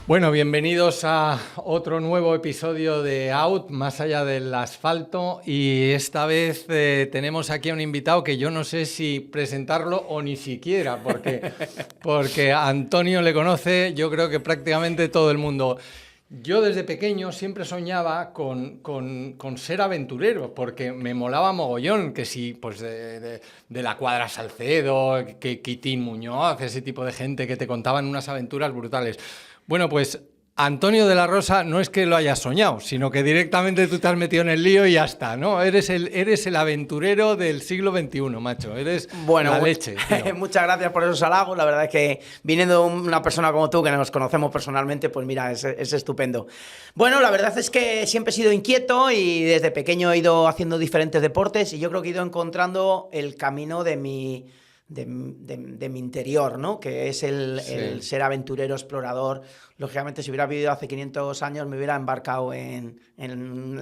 Bueno, bienvenidos a otro nuevo episodio de Out, más allá del asfalto, y esta vez tenemos aquí a un invitado que yo no sé si presentarlo o ni siquiera, porque Antonio le conoce, yo creo que prácticamente todo el mundo. Yo desde pequeño siempre soñaba con ser aventurero, porque me molaba mogollón, que sí, pues de la Cuadra Salcedo, que Quitín Muñoz, ese tipo de gente que te contaban unas aventuras brutales. Bueno, pues Antonio de la Rosa no es que lo hayas soñado, sino que directamente tú te has metido en el lío y ya está, ¿no? Eres el aventurero del siglo XXI, macho. Eres la leche, tío. Muchas gracias por esos halagos. La verdad es que viniendo de una persona como tú, que nos conocemos personalmente, pues mira, es estupendo. Bueno, la verdad es que siempre he sido inquieto y desde pequeño he ido haciendo diferentes deportes y yo creo que he ido encontrando el camino de mi interior, ¿no? Que es el ser aventurero, explorador. Lógicamente, si hubiera vivido hace 500 años, me hubiera embarcado en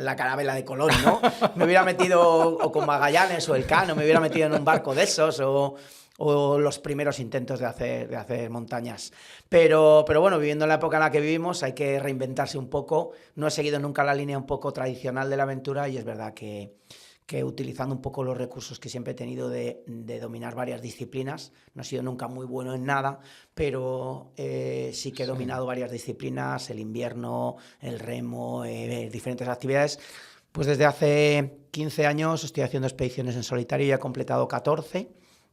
la carabela de Colón, ¿no? Me hubiera metido o con Magallanes o Elcano, me hubiera metido en un barco de esos o los primeros intentos de hacer montañas. Pero bueno, viviendo en la época en la que vivimos, hay que reinventarse un poco. No he seguido nunca la línea un poco tradicional de la aventura y es verdad que utilizando un poco los recursos que siempre he tenido de dominar varias disciplinas, no he sido nunca muy bueno en nada, pero sí que he dominado varias disciplinas, el invierno, el remo, diferentes actividades. Pues desde hace 15 años estoy haciendo expediciones en solitario y he completado 14.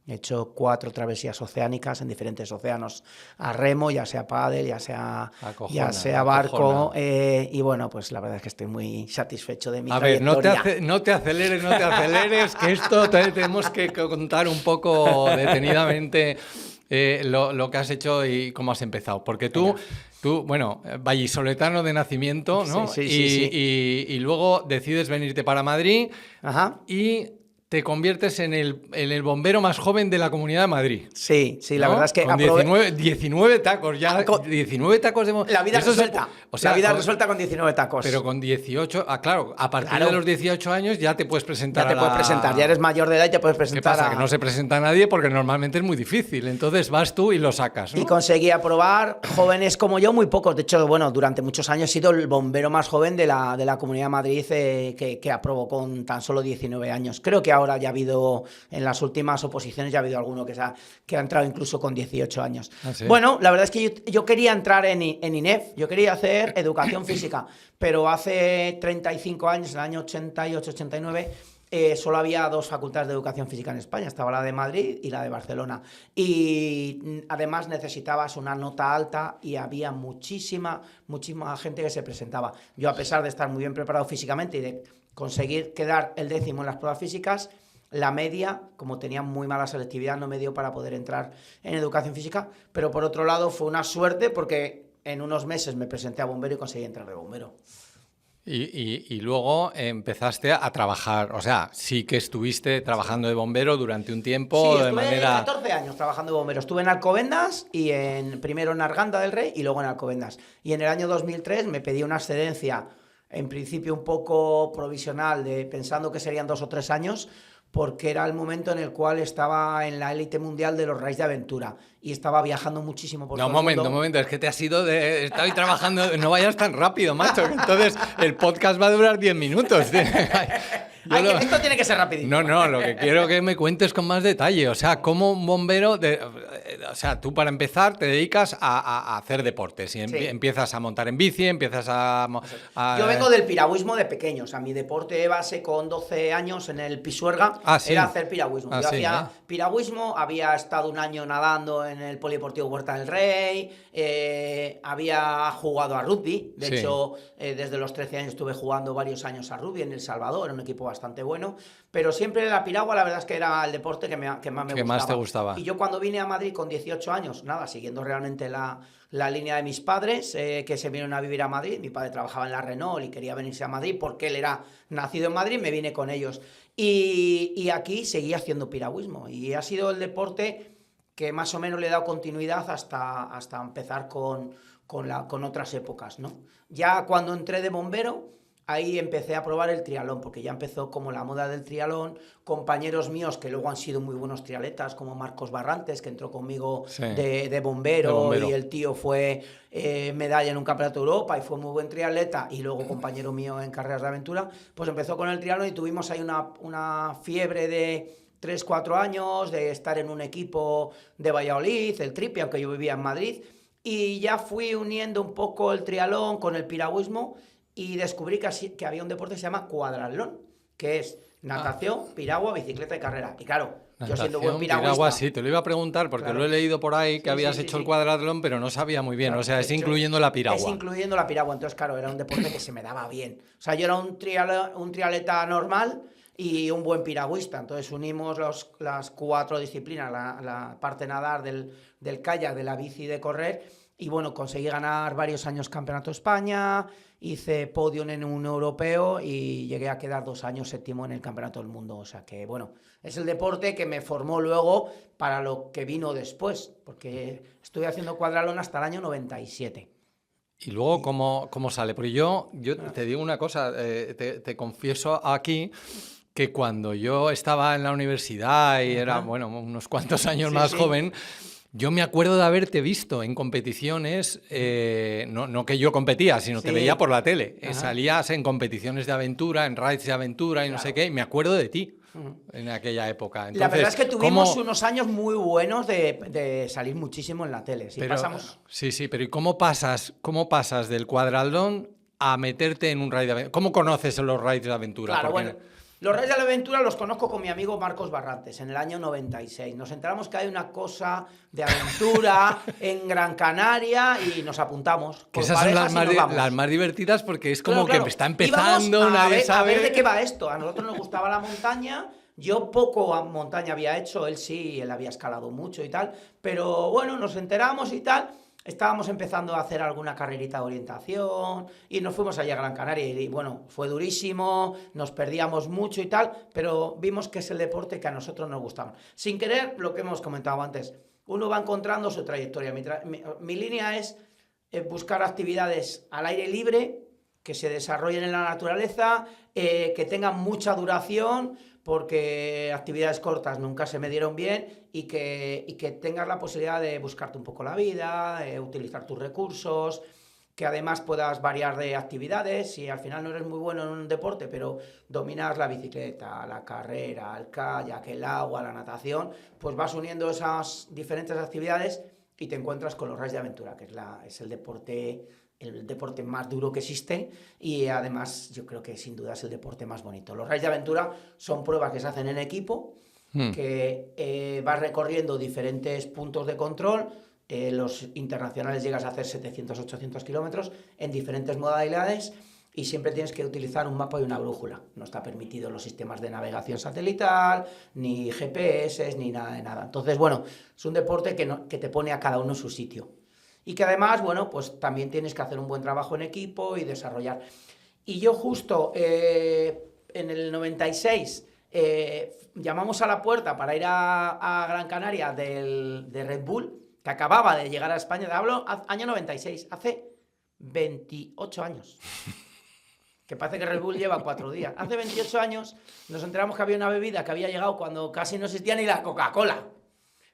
He hecho 4 travesías oceánicas en diferentes océanos a remo, ya sea pádel, ya sea barco. Y bueno, pues la verdad es que estoy muy satisfecho de mi trayectoria. A ver, no te aceleres, que esto tenemos que contar un poco detenidamente lo que has hecho y cómo has empezado. Porque tú, bueno, vallisoletano de nacimiento, ¿no? Sí. Y luego decides venirte para Madrid. Ajá. Y te conviertes en el bombero más joven de la Comunidad de Madrid. Sí, ¿no? la verdad es que... Con 19 tacos, ya 19 tacos de... La vida resuelta, resuelta con 19 tacos. Pero con 18, claro, a partir de los 18 años ya te puedes presentar. Ya eres mayor de edad y te puedes presentar. ¿Qué pasa? Que no se presenta a nadie porque normalmente es muy difícil, entonces vas tú y lo sacas, ¿no? Y conseguí aprobar jóvenes como yo, muy pocos. De hecho, bueno, durante muchos años he sido el bombero más joven de la Comunidad de Madrid que aprobó con tan solo 19 años. Creo que ahora ya ha habido, en las últimas oposiciones, ya ha habido alguno que ha entrado incluso con 18 años. ¿Ah, sí? Bueno, la verdad es que yo quería entrar en INEF, yo quería hacer educación física, pero hace 35 años, en el año 88-89, solo había 2 facultades de educación física en España, estaba la de Madrid y la de Barcelona. Y además necesitabas una nota alta y había muchísima gente que se presentaba. Yo, a pesar de estar muy bien preparado físicamente y de conseguir quedar el 10º en las pruebas físicas, la media, como tenía muy mala selectividad, no me dio para poder entrar en educación física, pero por otro lado fue una suerte porque en unos meses me presenté a bombero y conseguí entrar de bombero. Y luego empezaste a trabajar, o sea, sí que estuviste trabajando de bombero durante un tiempo. Sí, estuve 14 años trabajando de bombero. Estuve en Alcobendas, primero en Arganda del Rey y luego en Alcobendas. Y en el año 2003 me pedí una excedencia, en principio un poco provisional, pensando que serían 2 o 3 años, porque era el momento en el cual estaba en la élite mundial de los raids de aventura y estaba viajando muchísimo por todo el mundo. Un momento, es que te has ido estoy trabajando, no vayas tan rápido, macho, que entonces el podcast va a durar 10 minutos. Esto tiene que ser rapidito. No, lo que quiero que me cuentes con más detalle, o sea, como un bombero, o sea, tú para empezar te dedicas a hacer deportes y empiezas a montar en bici, empiezas a... Yo vengo del piragüismo de pequeño, o sea, mi deporte de base con 12 años en el Pisuerga era hacer piragüismo. Yo hacía piragüismo, había estado un año nadando en el Polideportivo Huerta del Rey, había jugado a rugby, de hecho, desde los 13 años estuve jugando varios años a rugby en El Salvador, en un equipo bastante bueno, pero siempre la piragua la verdad es que era el deporte que más me gustaba. Más te gustaba. Y yo cuando vine a Madrid con 18 años, siguiendo realmente la línea de mis padres, que se vinieron a vivir a Madrid, mi padre trabajaba en la Renault y quería venirse a Madrid porque él era nacido en Madrid, me vine con ellos. Y aquí seguí haciendo piragüismo y ha sido el deporte que más o menos le he dado continuidad hasta empezar con otras épocas, ¿no? Ya cuando entré de bombero, ahí empecé a probar el triatlón, porque ya empezó como la moda del triatlón. Compañeros míos que luego han sido muy buenos triatletas, como Marcos Barrantes, que entró conmigo Sí, de bombero, y el tío fue medalla en un campeonato de Europa y fue muy buen triatleta, y luego compañero mío en carreras de aventura, pues empezó con el triatlón y tuvimos ahí una fiebre de 3-4 años de estar en un equipo de Valladolid, el Tripi, aunque yo vivía en Madrid, y ya fui uniendo un poco el triatlón con el piragüismo y descubrí que había un deporte que se llama cuadratlón, que es natación, piragua, bicicleta y carrera. Y claro, yo siendo buen piragüista... Piragua, sí, te lo iba a preguntar porque Claro. lo he leído por ahí que habías hecho el cuadratlón, pero no sabía muy bien. Claro, O sea, es hecho, incluyendo la piragua. Es incluyendo la piragua. Entonces, claro, era un deporte que se me daba bien. O sea, yo era un triatleta normal y un buen piragüista. Entonces unimos las 4 disciplinas, la parte nadar, del kayak, de la bici y de correr. Y bueno, conseguí ganar varios años Campeonato de España, hice podio en un europeo y llegué a quedar 2 años séptimo en el Campeonato del Mundo. O sea que, bueno, es el deporte que me formó luego para lo que vino después, porque estuve haciendo cuadralón hasta el año 97. ¿Y luego cómo sale? Porque yo te digo una cosa, te confieso aquí que cuando yo estaba en la universidad y era, bueno, unos cuantos años más joven, yo me acuerdo de haberte visto en competiciones, no que yo competía, sino te veía por la tele. Salías en competiciones de aventura, en raids de aventura y no sé qué, y me acuerdo de ti en aquella época. Entonces, la verdad es que tuvimos unos años muy buenos de salir muchísimo en la tele. Sí, pero ¿y cómo pasas del cuadratlón a meterte en un raid de aventura? ¿Cómo conoces los raids de aventura? Claro, bueno, los raids de la aventura los conozco con mi amigo Marcos Barrantes en el año 96. Nos enteramos que hay una cosa de aventura en Gran Canaria y nos apuntamos. Que esas son las más divertidas porque es como que está empezando, nadie sabe. A ver de qué va esto. A nosotros nos gustaba la montaña. Yo poco a montaña había hecho, él sí, él había escalado mucho y tal. Pero bueno, nos enteramos y tal. Estábamos empezando a hacer alguna carrerita de orientación y nos fuimos allá a Gran Canaria y bueno, fue durísimo, nos perdíamos mucho y tal, pero vimos que es el deporte que a nosotros nos gustaba. Sin querer, lo que hemos comentado antes, uno va encontrando su trayectoria. Mi línea es buscar actividades al aire libre, que se desarrollen en la naturaleza, que tengan mucha duración, porque actividades cortas nunca se me dieron bien y que tengas la posibilidad de buscarte un poco la vida, utilizar tus recursos, que además puedas variar de actividades. Si al final no eres muy bueno en un deporte, pero dominas la bicicleta, la carrera, el kayak, el agua, la natación, pues vas uniendo esas diferentes actividades y te encuentras con los raids de aventura, que es el deporte más duro que existe y además yo creo que sin duda es el deporte más bonito. Los raids de aventura son pruebas que se hacen en equipo, que vas recorriendo diferentes puntos de control. Los internacionales llegas a hacer 700-800 kilómetros en diferentes modalidades y siempre tienes que utilizar un mapa y una brújula. No está permitido los sistemas de navegación satelital, ni GPS, ni nada de nada. Entonces, bueno, es un deporte que te pone a cada uno en su sitio. Y que además, bueno, pues también tienes que hacer un buen trabajo en equipo y desarrollar. Y yo justo en el 96 llamamos a la puerta para ir a Gran Canaria de Red Bull, que acababa de llegar a España. Te hablo año 96, hace 28 años. Que parece que Red Bull lleva 4 días. Hace 28 años nos enteramos que había una bebida que había llegado cuando casi no existía ni la Coca-Cola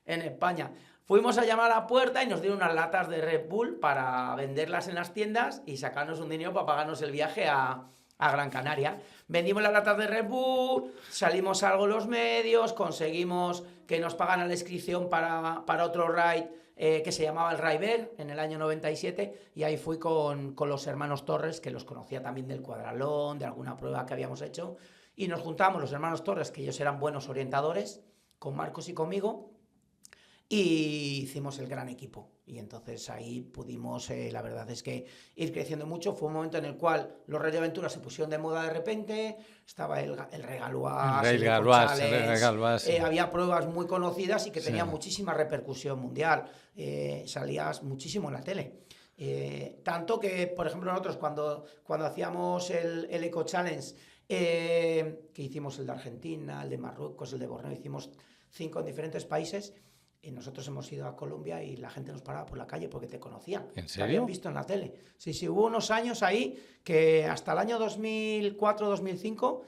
en España. Fuimos a llamar a la puerta y nos dieron unas latas de Red Bull para venderlas en las tiendas y sacarnos un dinero para pagarnos el viaje a Gran Canaria. Vendimos las latas de Red Bull, salimos algo en los medios, conseguimos que nos pagaran la inscripción para otro raid que se llamaba el Raiber en el año 97 y ahí fui con los hermanos Torres, que los conocía también del cuadralón, de alguna prueba que habíamos hecho, y nos juntamos los hermanos Torres, que ellos eran buenos orientadores, con Marcos y conmigo, y hicimos el gran equipo. Y entonces ahí pudimos, la verdad es que ir creciendo mucho. Fue un momento en el cual los raids de aventura se pusieron de moda de repente, estaba el Regaluas, había pruebas muy conocidas y que tenían muchísima repercusión mundial, salías muchísimo en la tele. Tanto que, por ejemplo, nosotros cuando hacíamos el Eco Challenge, que hicimos el de Argentina, el de Marruecos, el de Borneo, hicimos 5 en diferentes países. Y nosotros hemos ido a Colombia y la gente nos paraba por la calle porque te conocían. ¿En Te serio? habían visto en la tele. Sí, sí, hubo unos años ahí que hasta el año 2004-2005,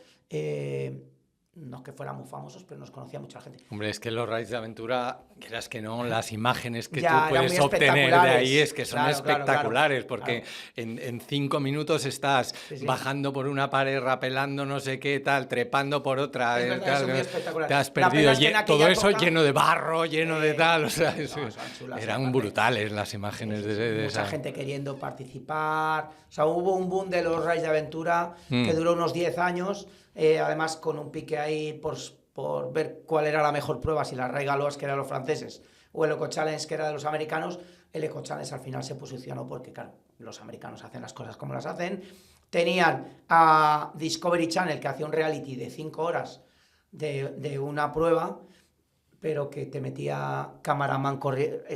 no es que fuéramos famosos, pero nos conocía mucha gente. Hombre, es que los raids de aventura, quieras que no, las imágenes que Ya, tú eran puedes muy obtener de espectaculares. ahí es que son Claro, espectaculares, claro, porque claro. en 5 minutos estás Sí. bajando por una pared, rapelando no sé qué tal, trepando por otra, Es verdad, tal, son muy espectaculares. te has La perdido. pena es que en aquella Todo eso época, lleno de barro, lleno de tal, o sea, no, son chulas, eran aparte. brutales las imágenes de Mucha esa. gente queriendo participar. O sea, hubo un boom de los raids de aventura que Mm. duró unos 10 años, además con un pique ahí por ver cuál era la mejor prueba, si la Raid Galois, que eran los franceses, o el Eco Challenge, que era de los americanos. El Eco Challenge al final se posicionó porque, claro, los americanos hacen las cosas como las hacen. Tenían a Discovery Channel, que hacía un reality de 5 horas de una prueba, pero que te metía camaraman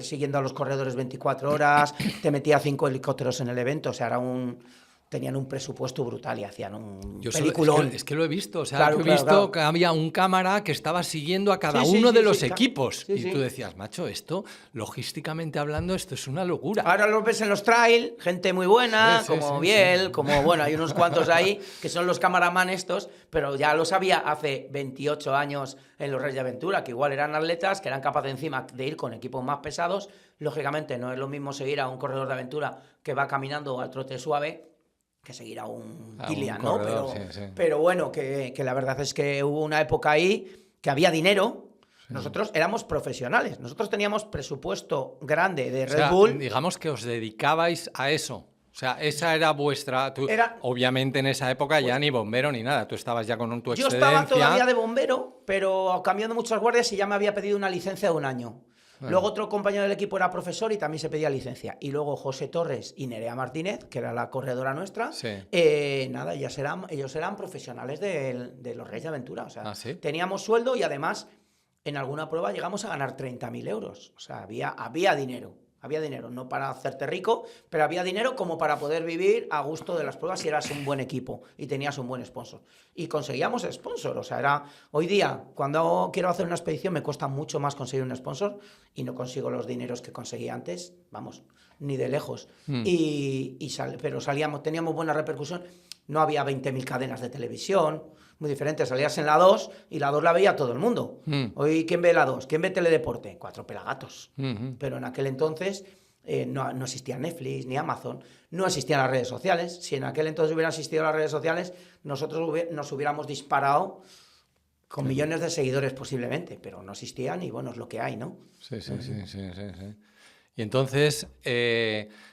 siguiendo a los corredores 24 horas, te metía 5 helicópteros en el evento, o sea, tenían un presupuesto brutal y hacían un peliculón. Es que lo he visto, o sea, Claro, yo he claro, visto claro. que había un cámara que estaba siguiendo a cada Sí, uno sí, de sí, los sí, equipos. sí, Y sí. tú decías, macho, esto, logísticamente hablando, esto es una locura. Ahora los ves en los trail, gente muy buena, Sí, sí, como sí, Biel, sí. como, bueno, hay unos cuantos ahí que son los camaraman estos, pero ya lo sabía hace 28 años en los Reyes de Aventura, que igual eran atletas, que eran capaces encima de ir con equipos más pesados. Lógicamente no es lo mismo seguir a un corredor de aventura que va caminando al trote suave que seguir a un Kilian, ¿no? corredor, Pero, sí. pero bueno, que la verdad es que hubo una época ahí que había dinero. Nosotros éramos profesionales, nosotros teníamos presupuesto grande de O Red sea, Bull. digamos que os dedicabais a eso. O sea, esa era vuestra. Era- Obviamente en esa época ya ni bombero ni nada. Tú estabas ya con tu Yo excedencia. estaba todavía de bombero, pero cambiando muchas guardias y ya me había pedido una licencia de un año. Luego otro compañero del equipo era profesor y también se pedía licencia. Y luego José Torres y Nerea Martínez, que era la corredora nuestra, Sí. nada, ellos eran profesionales de los Reyes de Aventura. O sea, ¿Ah, sí? teníamos sueldo y además en alguna prueba llegamos a ganar 30.000 euros. O sea, había dinero. Había dinero, no para hacerte rico, pero había dinero como para poder vivir a gusto de las pruebas si eras un buen equipo y tenías un buen sponsor. Y conseguíamos sponsor, o sea, hoy día, cuando quiero hacer una expedición, me cuesta mucho más conseguir un sponsor y no consigo los dineros que conseguí antes, vamos, ni de lejos. Pero teníamos buena repercusión, no había 20.000 cadenas de televisión, muy diferente, salías en la 2 y la 2 la veía todo el mundo. Hoy, ¿quién ve la 2? ¿Quién ve Teledeporte? 4 pelagatos. Pero en aquel entonces no existía Netflix ni Amazon, no existían las redes sociales. Si en aquel entonces hubieran existido las redes sociales, nosotros nos hubiéramos disparado con millones de seguidores posiblemente, pero no existían y bueno, es lo que hay, ¿no? Sí. Y entonces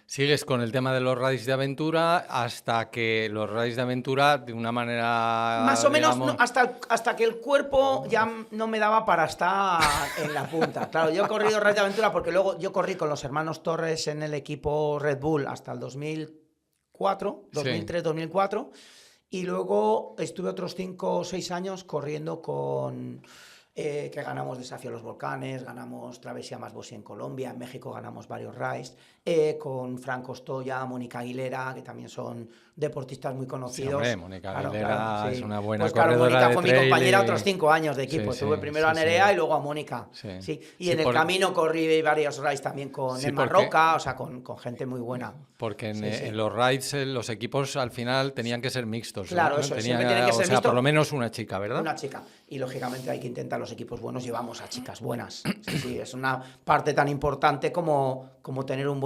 sigues con el tema de los raids de aventura hasta que los raids de aventura de una manera... Más o menos digamos, hasta que el cuerpo ya no me daba para estar en la punta. Claro, yo he corrido Raids de Aventura porque luego yo corrí con los hermanos Torres en el equipo Red Bull hasta el 2003-2004 y luego estuve otros 5 o 6 años corriendo con... que ganamos Desafío a los Volcanes, ganamos Travesía Más Bossi en Colombia, en México ganamos varios raids, con Franco Stoya, Mónica Aguilera, que también son deportistas muy conocidos. Sí, hombre, Mónica Aguilera es una buena pues claro, corredora Mónica de fue mi trail compañera y- otros 5 años de equipo. Sí, Tuve sí, primero a sí, Nerea sí. y luego a Mónica. Sí. Sí. Y Sí, en el camino corrí varios raids también con Sí, Emma porque- Roca, o sea, con gente muy buena. Porque Sí. en los raids los equipos al final tenían que ser mixtos. Claro, ¿no? eso es, Tenían, siempre tienen que ser o sea, mixto. por lo menos una chica, ¿verdad? Una chica. Y lógicamente hay que intentar los equipos buenos, llevamos a chicas buenas. Sí, es una parte tan importante como tener un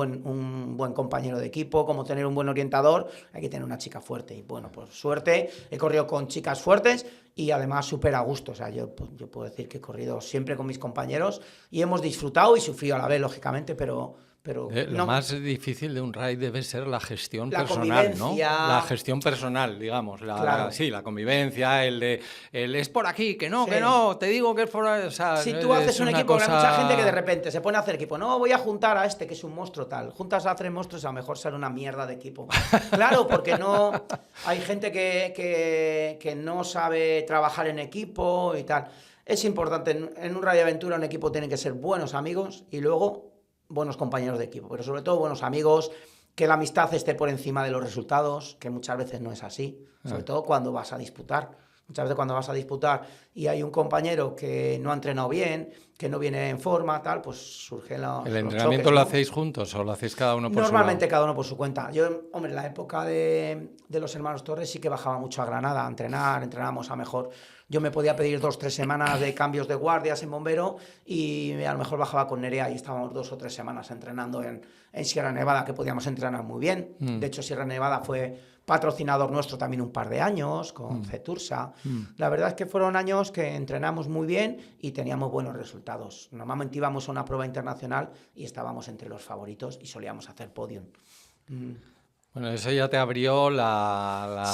buen compañero de equipo, como tener un buen orientador, hay que tener una chica fuerte. Y bueno, por suerte he corrido con chicas fuertes y además súper a gusto. O sea, yo puedo decir que he corrido siempre con mis compañeros y hemos disfrutado y sufrido a la vez, lógicamente, pero Lo no. más difícil de un raid debe ser la gestión La personal, convivencia. ¿no? La gestión personal, digamos. Claro. Sí, la convivencia, el es por aquí, que no, Sí. que no, te digo que es por ahí. O sea, Si tú haces es un una equipo, cosa... hay mucha gente que de repente se pone a hacer equipo. No, voy a juntar a este que es un monstruo tal. Juntas a 3 monstruos y a lo mejor sale una mierda de equipo. Claro, porque no hay gente que no sabe trabajar en equipo y tal. Es importante, en un raid de aventura un equipo tiene que ser buenos amigos y luego buenos compañeros de equipo, pero sobre todo buenos amigos, que la amistad esté por encima de los resultados, que muchas veces no es así, sobre todo cuando vas a disputar. Muchas veces cuando vas a disputar y hay un compañero que no ha entrenado bien, que no viene en forma, tal, pues surgen los ¿El entrenamiento choques, lo ¿no? hacéis juntos o lo hacéis cada uno por su lado? Normalmente cada uno por su cuenta. Yo, hombre, en la época de los hermanos Torres sí que bajaba mucho a Granada a entrenar, entrenábamos a mejor. Yo me podía pedir 2 o 3 semanas de cambios de guardias en bombero y a lo mejor bajaba con Nerea y estábamos 2 o 3 semanas entrenando en Sierra Nevada, que podíamos entrenar muy bien. De hecho, Sierra Nevada fue patrocinador nuestro también un par de años, con Cetursa. La verdad es que fueron años que entrenamos muy bien y teníamos buenos resultados. Normalmente íbamos a una prueba internacional y estábamos entre los favoritos y solíamos hacer podium. Bueno, eso ya te abrió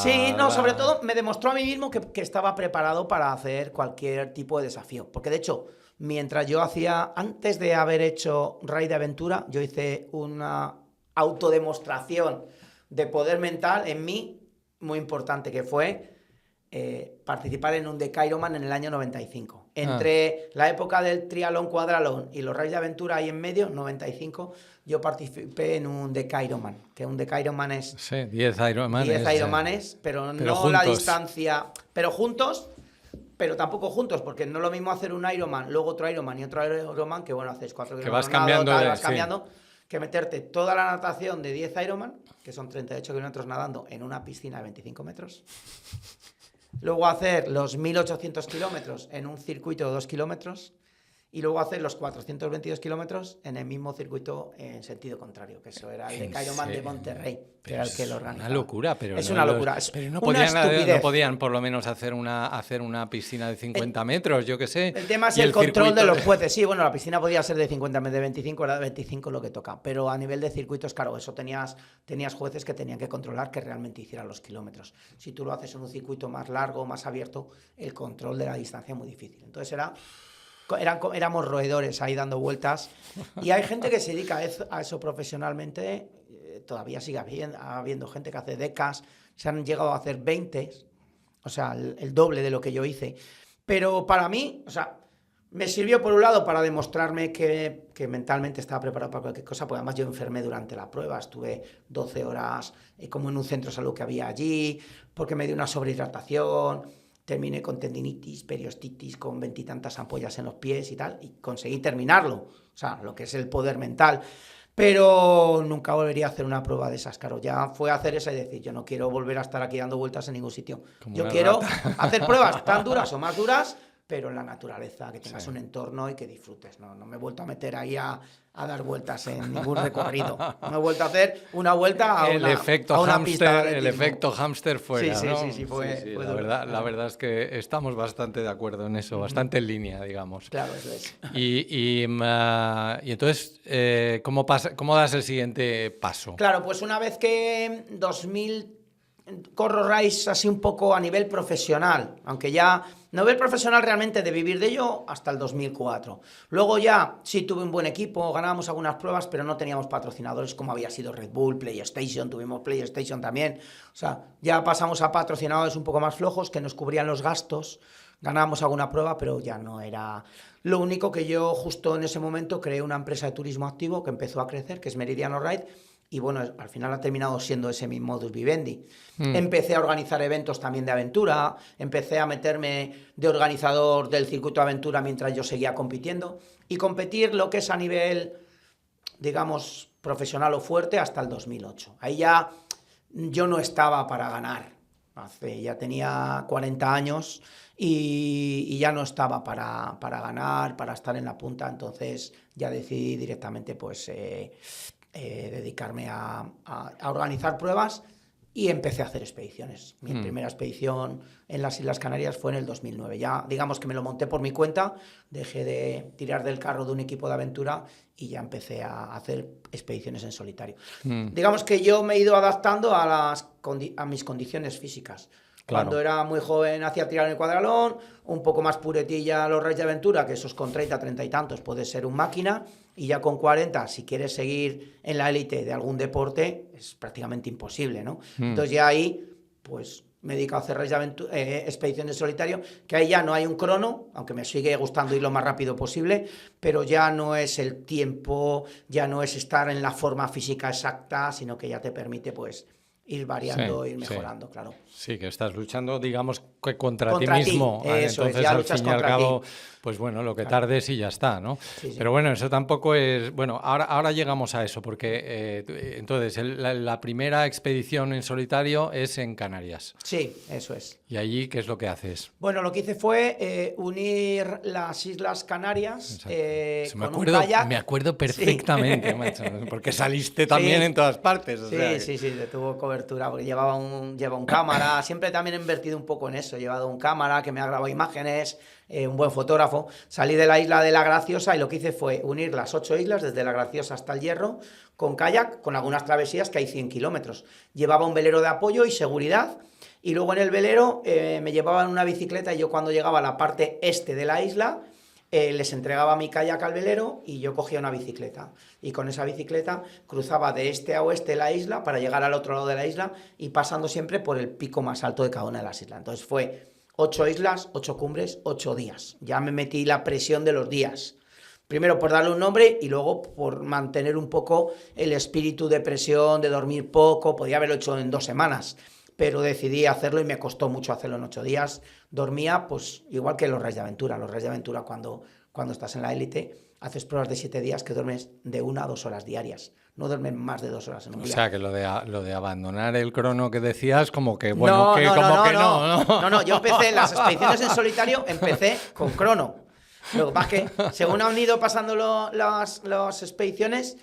Sí, no, sobre todo me demostró a mí mismo que estaba preparado para hacer cualquier tipo de desafío. Porque de hecho, mientras yo hacía, antes de haber hecho Raid de Aventura, yo hice una autodemostración de poder mental en mí, muy importante, que fue participar en un Dakar Ironman en el año 95. Entre la época del triatlón cuadralón y los Raids de Aventura ahí en medio, 95, yo participé en un Dakar Ironman, que un Dakar Ironman es... Sí, 10 Ironmanes. 10 Ironmanes, pero no juntos. La distancia... Pero juntos, pero tampoco juntos, porque no es lo mismo hacer un Ironman, luego otro Ironman y otro Ironman, que bueno, haces 4 que vas kilómetros cambiando, vas cambiando, que meterte toda la natación de 10 Ironman, que son 38 kilómetros nadando en una piscina de 25 metros. Luego hacer los 1.800 kilómetros en un circuito de 2 kilómetros y luego hacer los 422 kilómetros en el mismo circuito en sentido contrario, que eso era el de Ironman de Monterrey, que era el que lo organizaba. Una locura, pero es no una locura, pero no una estupidez. no podían por lo menos hacer una piscina de 50 metros, yo qué sé. El tema es el control de los jueces. Sí, bueno, la piscina podía ser de 50, de 25, era de 25 lo que toca, pero a nivel de circuitos, claro, eso tenías jueces que tenían que controlar que realmente hicieran los kilómetros. Si tú lo haces en un circuito más largo, más abierto, el control de la distancia es muy difícil. Entonces éramos roedores ahí dando vueltas y hay gente que se dedica a eso profesionalmente, todavía sigue habiendo gente que hace decas, se han llegado a hacer 20, o sea, el doble de lo que yo hice, pero para mí, o sea, me sirvió por un lado para demostrarme que mentalmente estaba preparado para cualquier cosa, porque además yo enfermé durante la prueba, estuve 12 horas como en un centro de salud que había allí, porque me dio una sobrehidratación. Terminé con tendinitis, periostitis, con 20 y tantas ampollas en los pies y tal, y conseguí terminarlo, o sea, lo que es el poder mental. Pero nunca volvería a hacer una prueba de esas, claro, ya fue hacer esa y decir, yo no quiero volver a estar aquí dando vueltas en ningún sitio. Yo quiero hacer pruebas tan duras o más duras, pero en la naturaleza, que tengas un entorno y que disfrutes. No me he vuelto a meter ahí a dar vueltas en ningún recorrido. Me he vuelto a hacer una vuelta a una pista de el efecto hámster fuera, sí, ¿no? Sí, fue la verdad es que estamos bastante de acuerdo en eso, bastante en línea, digamos. Claro, eso es. Y entonces, ¿cómo das el siguiente paso? Claro, pues una vez que 2000 corro raids así un poco a nivel profesional, aunque ya no nivel profesional realmente de vivir de ello hasta el 2004. Luego ya sí tuve un buen equipo, ganábamos algunas pruebas, pero no teníamos patrocinadores como había sido Red Bull, PlayStation, tuvimos PlayStation también. O sea, ya pasamos a patrocinadores un poco más flojos que nos cubrían los gastos, ganábamos alguna prueba, pero ya no era... Lo único que yo justo en ese momento creé una empresa de turismo activo que empezó a crecer, que es Meridiano Ride. Y bueno, al final ha terminado siendo ese mi modus vivendi. Empecé a organizar eventos también de aventura, empecé a meterme de organizador del circuito de aventura mientras yo seguía compitiendo y competir lo que es a nivel, digamos, profesional o fuerte hasta el 2008. Ahí ya yo no estaba para ganar. Ya tenía 40 años y ya no estaba para ganar, para estar en la punta. Entonces ya decidí directamente pues... dedicarme a organizar pruebas y empecé a hacer expediciones. Mi primera expedición en las Islas Canarias fue en el 2009. Ya digamos que me lo monté por mi cuenta, dejé de tirar del carro de un equipo de aventura y ya empecé a hacer expediciones en solitario. Digamos que yo me he ido adaptando a mis condiciones físicas. Claro. Cuando era muy joven hacía tirar en el cuadralón, un poco más puretilla los raids de aventura, que esos con 30, 30 y tantos puedes ser un máquina, y ya con 40, si quieres seguir en la élite de algún deporte, es prácticamente imposible, ¿no? Entonces ya ahí, pues me he dedicado a hacer raids de aventura, expediciones de solitario, que ahí ya no hay un crono, aunque me sigue gustando ir lo más rápido posible, pero ya no es el tiempo, ya no es estar en la forma física exacta, sino que ya te permite, pues, ir variando, ir mejorando, claro. Sí, que estás luchando, digamos, contra ti mismo. Eso entonces, es, ya al luchas fin y al contra cabo, ti. pues bueno, lo que tardes y ya está, ¿no? Sí. Pero bueno, eso tampoco es... Bueno, ahora llegamos a eso, porque entonces la primera expedición en solitario es en Canarias. Sí, eso es. ¿Y allí qué es lo que haces? Bueno, lo que hice fue unir las Islas Canarias con un kayak. Me acuerdo perfectamente, macho, porque saliste también en todas partes. O sea que... Sí, tuvo cobertura, porque lleva un cámara, siempre también he invertido un poco en eso, he llevado un cámara que me ha grabado imágenes, un buen fotógrafo. Salí de la isla de La Graciosa y lo que hice fue unir las 8 islas, desde La Graciosa hasta el Hierro, con kayak, con algunas travesías que hay 100 kilómetros. Llevaba un velero de apoyo y seguridad. Y luego en el velero me llevaban una bicicleta y yo cuando llegaba a la parte este de la isla les entregaba mi kayak al velero y yo cogía una bicicleta. Y con esa bicicleta cruzaba de este a oeste la isla para llegar al otro lado de la isla y pasando siempre por el pico más alto de cada una de las islas. Entonces fue 8 islas, 8 cumbres, 8 días. Ya me metí la presión de los días. Primero por darle un nombre y luego por mantener un poco el espíritu de presión, de dormir poco. Podía haberlo hecho en 2 semanas. Pero decidí hacerlo y me costó mucho hacerlo en 8 días. Dormía, pues, igual que los Reyes de Aventura. Los Reyes de Aventura, cuando estás en la élite, haces pruebas de 7 días que duermes de 1 a 2 horas diarias. No duermes más de 2 horas en un día. O sea, que lo de abandonar el crono que decías, como que, bueno, no. Yo empecé en las expediciones en solitario, empecé con crono. Lo que pasa es que, según han ido pasando las expediciones,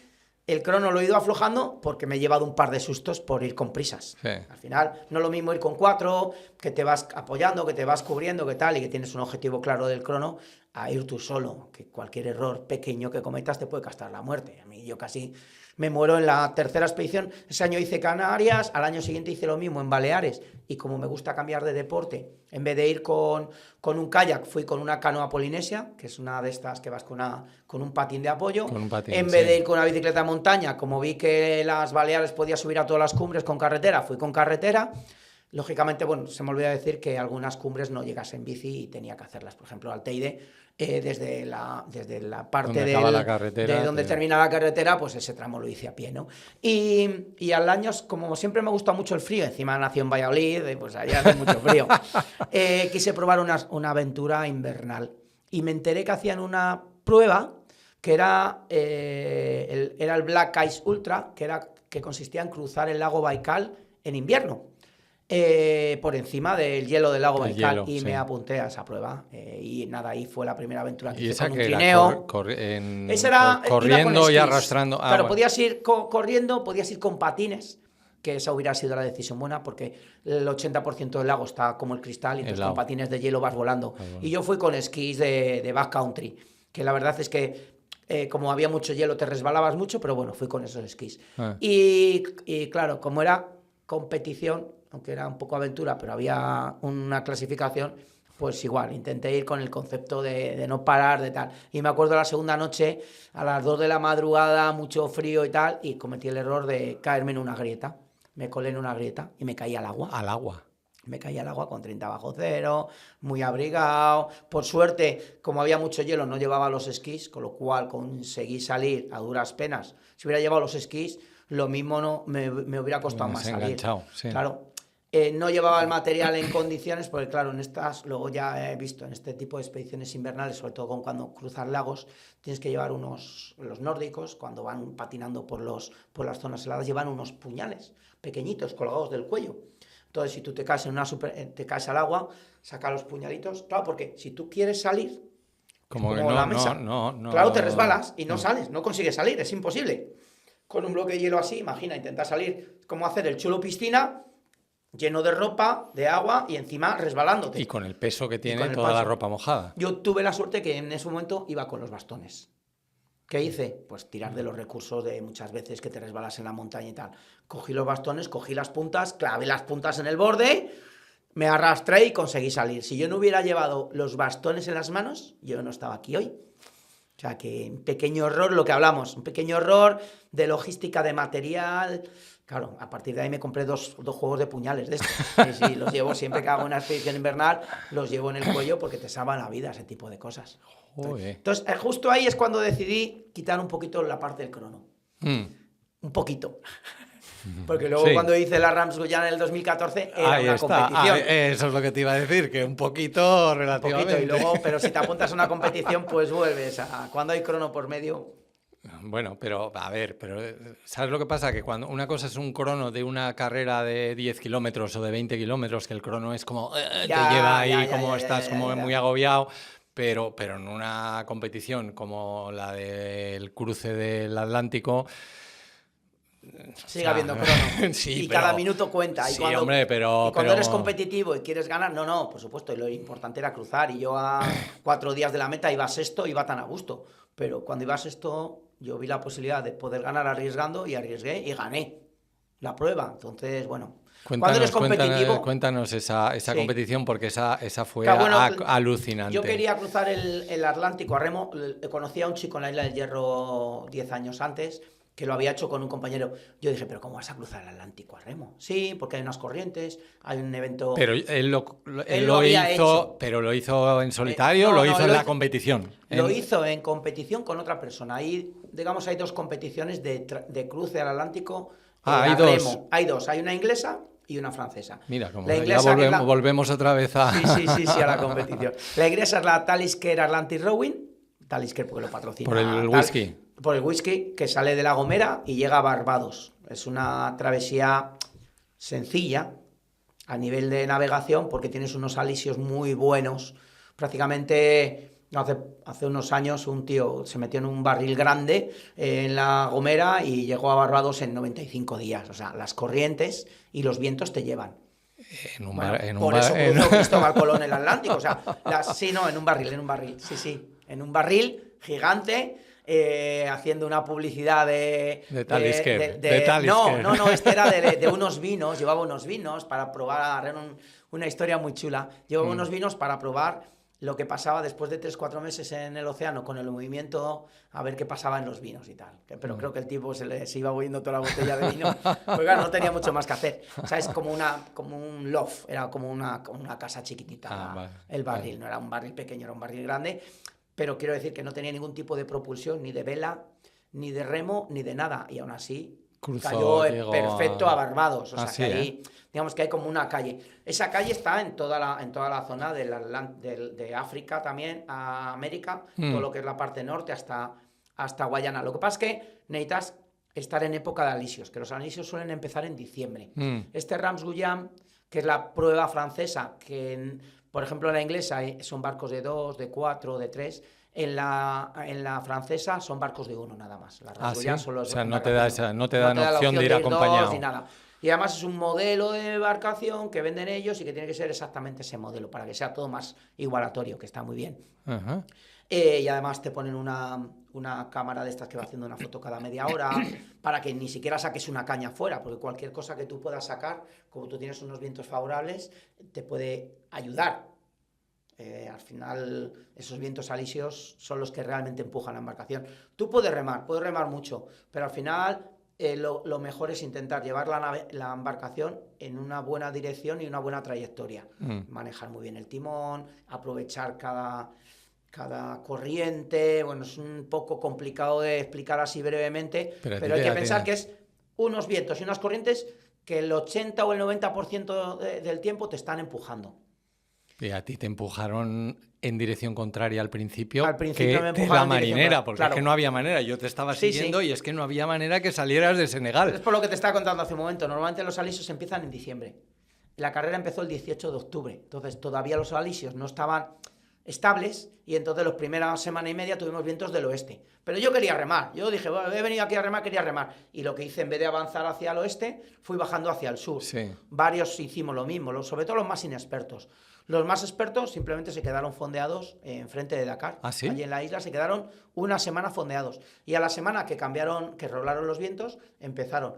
el crono lo he ido aflojando porque me he llevado un par de sustos por ir con prisas. Sí. Al final, no es lo mismo ir con 4, que te vas apoyando, que te vas cubriendo, que tal, y que tienes un objetivo claro del crono, a ir tú solo, que cualquier error pequeño que cometas te puede costar la muerte. A mí yo casi me muero en la tercera expedición. Ese año hice Canarias, al año siguiente hice lo mismo en Baleares, y como me gusta cambiar de deporte, en vez de ir con un kayak, fui con una canoa polinesia, que es una de estas que vas con un patín de apoyo. En vez de ir con una bicicleta de montaña, como vi que las Baleares podía subir a todas las cumbres con carretera, fui con carretera. Lógicamente, bueno, se me olvidó decir que algunas cumbres no llegas en bici y tenía que hacerlas. Por ejemplo, Alteide, desde la parte de donde termina la carretera, pues ese tramo lo hice a pie, ¿no? Y al año, como siempre me gusta mucho el frío, encima nací en Valladolid, pues allá hace mucho frío, quise probar una aventura invernal. Y me enteré que hacían una prueba que era el Black Ice Ultra, que consistía en cruzar el lago Baikal en invierno. Por encima del hielo del lago Baikal, me apunté a esa prueba y nada, ahí fue la primera aventura que hice con un trineo. Esa era corriendo y arrastrando. Claro, bueno. Podías ir corriendo, podías ir con patines, que esa hubiera sido la decisión buena porque el 80% del lago está como el cristal y entonces con patines de hielo vas volando. Y yo fui con esquís de backcountry, que la verdad es que como había mucho hielo te resbalabas mucho, pero bueno, fui con esos esquís. Y claro, como era competición, aunque era un poco aventura, pero había una clasificación, pues igual, intenté ir con el concepto de no parar, de tal. Y me acuerdo la segunda noche, a las 2 de la madrugada, mucho frío y tal, y cometí el error de caerme en una grieta. Me colé en una grieta y me caí al agua. ¿Al agua? Me caí al agua con 30 bajo cero, muy abrigado. Por suerte, como había mucho hielo, no llevaba los esquís, con lo cual conseguí salir a duras penas. Si hubiera llevado los esquís, lo mismo no me hubiera costado más salir. Sí. Claro. No llevaba el material en condiciones, porque claro, luego ya he visto en este tipo de expediciones invernales, sobre todo cuando cruzas lagos, tienes que llevar los nórdicos, cuando van patinando por las zonas heladas, llevan unos puñales pequeñitos colgados del cuello. Entonces, si tú te caes te caes al agua, saca los puñalitos, claro, porque si tú quieres salir, como la mesa, claro, te resbalas y no sales, no consigues salir, es imposible. Con un bloque de hielo así, imagina, intentar salir, como hacer el chulo piscina, lleno de ropa, de agua y encima resbalándote. Y con el peso que tiene toda la ropa mojada. Yo tuve la suerte que en ese momento iba con los bastones. ¿Qué hice? Pues tirar de los recursos de muchas veces que te resbalas en la montaña y tal. Cogí los bastones, cogí las puntas, clavé las puntas en el borde, me arrastré y conseguí salir. Si yo no hubiera llevado los bastones en las manos, yo no estaba aquí hoy. O sea que un pequeño error, lo que hablamos, un pequeño error de logística de material. Claro, a partir de ahí me compré dos juegos de puñales de estos. Sí, los llevo siempre que hago una expedición invernal, los llevo en el cuello porque te salvan la vida ese tipo de cosas. Entonces, justo ahí es cuando decidí quitar un poquito la parte del crono. Un poquito. Porque luego cuando hice la Rams Guyana en el 2014 era ahí una está. competición. Eso es lo que te iba a decir, que un poquito relativamente. Un poquito, y luego, pero si te apuntas a una competición, pues vuelves a cuando hay crono por medio. Bueno, pero a ver, ¿sabes lo que pasa? Que cuando una cosa es un crono de una carrera de 10 kilómetros o de 20 kilómetros, que el crono es como te lleva ahí, como estás como muy agobiado, pero en una competición como la del cruce del Atlántico... Sigue habiendo crono. Sí, y cada minuto cuenta. Sí, hombre, pero... Y cuando eres competitivo y quieres ganar, no, por supuesto, y lo importante era cruzar. Y yo a 4 días de la meta iba sexto, iba tan a gusto. Pero cuando iba sexto, yo vi la posibilidad de poder ganar arriesgando y arriesgué y gané la prueba. Entonces, bueno... Cuando eres competitivo... Cuéntanos esa competición, porque esa fue alucinante. Yo quería cruzar el Atlántico a remo. Conocí a un chico en la Isla del Hierro 10 años antes, que lo había hecho con un compañero. Yo dije, ¿pero cómo vas a cruzar el Atlántico a remo? Sí, porque hay unas corrientes, hay un evento... Pero él lo hizo, pero lo hizo en solitario, lo hizo en la competición. Lo hizo en competición con otra persona. Ahí, digamos, hay 2 competiciones de cruce al Atlántico. Hay remo. dos. Hay 2, hay una inglesa y una francesa. Mira, como la inglesa, ya volvemos otra vez a... Sí, a la competición. La inglesa es la Talisker Atlantic Rowing, Talisker porque lo patrocina. Por el whisky. Por el whisky, que sale de La Gomera y llega a Barbados. Es una travesía sencilla a nivel de navegación porque tienes unos alisios muy buenos. Prácticamente... Hace unos años un tío se metió en un barril grande en La Gomera y llegó a Barbados en 95 días. O sea, las corrientes y los vientos te llevan. Por eso cruzó Cristóbal Colón el Atlántico. O sea, en un barril. Sí, en un barril gigante. Haciendo una publicidad de Talisker. No, este era de unos vinos. Llevaba unos vinos para probar. Una historia muy chula. Llevaba unos vinos para probar lo que pasaba después de 3-4 meses en el océano con el movimiento, a ver qué pasaba en los vinos y tal. Pero creo que el tipo se iba bebiendo toda la botella de vino, porque claro, no tenía mucho más que hacer. O sea, es como un loft, era como una casa chiquitita, el barril. No era un barril pequeño, era un barril grande, pero quiero decir que no tenía ningún tipo de propulsión, ni de vela, ni de remo, ni de nada, y aún así cayó perfecto a Barbados. O sea, que ahí, digamos que hay como una calle. Esa calle está en toda la zona de África también, a América, todo lo que es la parte norte hasta Guayana. Lo que pasa es que necesitas estar en época de alisios, que los alisios suelen empezar en diciembre. Este Rams Guyana, que es la prueba francesa, por ejemplo en la inglesa son barcos de 2, de 4, de 3... En la francesa son barcos de 1 nada más. ¿Sí? O sea, no te dan opción de ir acompañado. Ni nada. Y además es un modelo de embarcación que venden ellos y que tiene que ser exactamente ese modelo para que sea todo más igualatorio, que está muy bien. Uh-huh. Y además te ponen una cámara de estas que va haciendo una foto cada media hora para que ni siquiera saques una caña fuera, porque cualquier cosa que tú puedas sacar, como tú tienes unos vientos favorables, te puede ayudar. Al final esos vientos alisios son los que realmente empujan la embarcación. Tú puedes remar mucho, pero al final lo mejor es intentar llevar la embarcación en una buena dirección y una buena trayectoria. Manejar muy bien el timón, aprovechar cada corriente. Bueno, es un poco complicado de explicar así brevemente, pero hay que pensar que es unos vientos y unas corrientes que el 80 o el 90% del tiempo te están empujando. Y a ti te empujaron en dirección contraria al principio me que empujaron la marinera, porque claro. Es que no había manera. Yo te estaba siguiendo y es que no había manera que salieras de Senegal. Es por lo que te estaba contando hace un momento. Normalmente los alisios empiezan en diciembre. La carrera empezó el 18 de octubre. Entonces todavía los alisios no estaban estables y entonces la primera semana y media tuvimos vientos del oeste. Pero yo quería remar. Yo dije, bueno, he venido aquí a remar, quería remar. Y lo que hice, en vez de avanzar hacia el oeste, fui bajando hacia el sur. Sí. Varios hicimos lo mismo, sobre todo los más inexpertos. Los más expertos simplemente se quedaron fondeados enfrente de Dakar. ¿Ah, sí? Allí en la isla se quedaron una semana fondeados. Y a la semana que rolaron los vientos, empezaron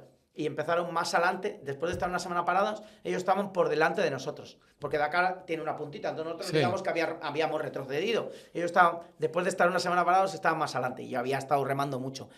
más adelante. Después de estar una semana parados, ellos estaban por delante de nosotros. Porque Dakar tiene una puntita, entonces nosotros digamos que habíamos retrocedido. Ellos estaban, después de estar una semana parados, estaban más adelante. Y yo había estado remando mucho.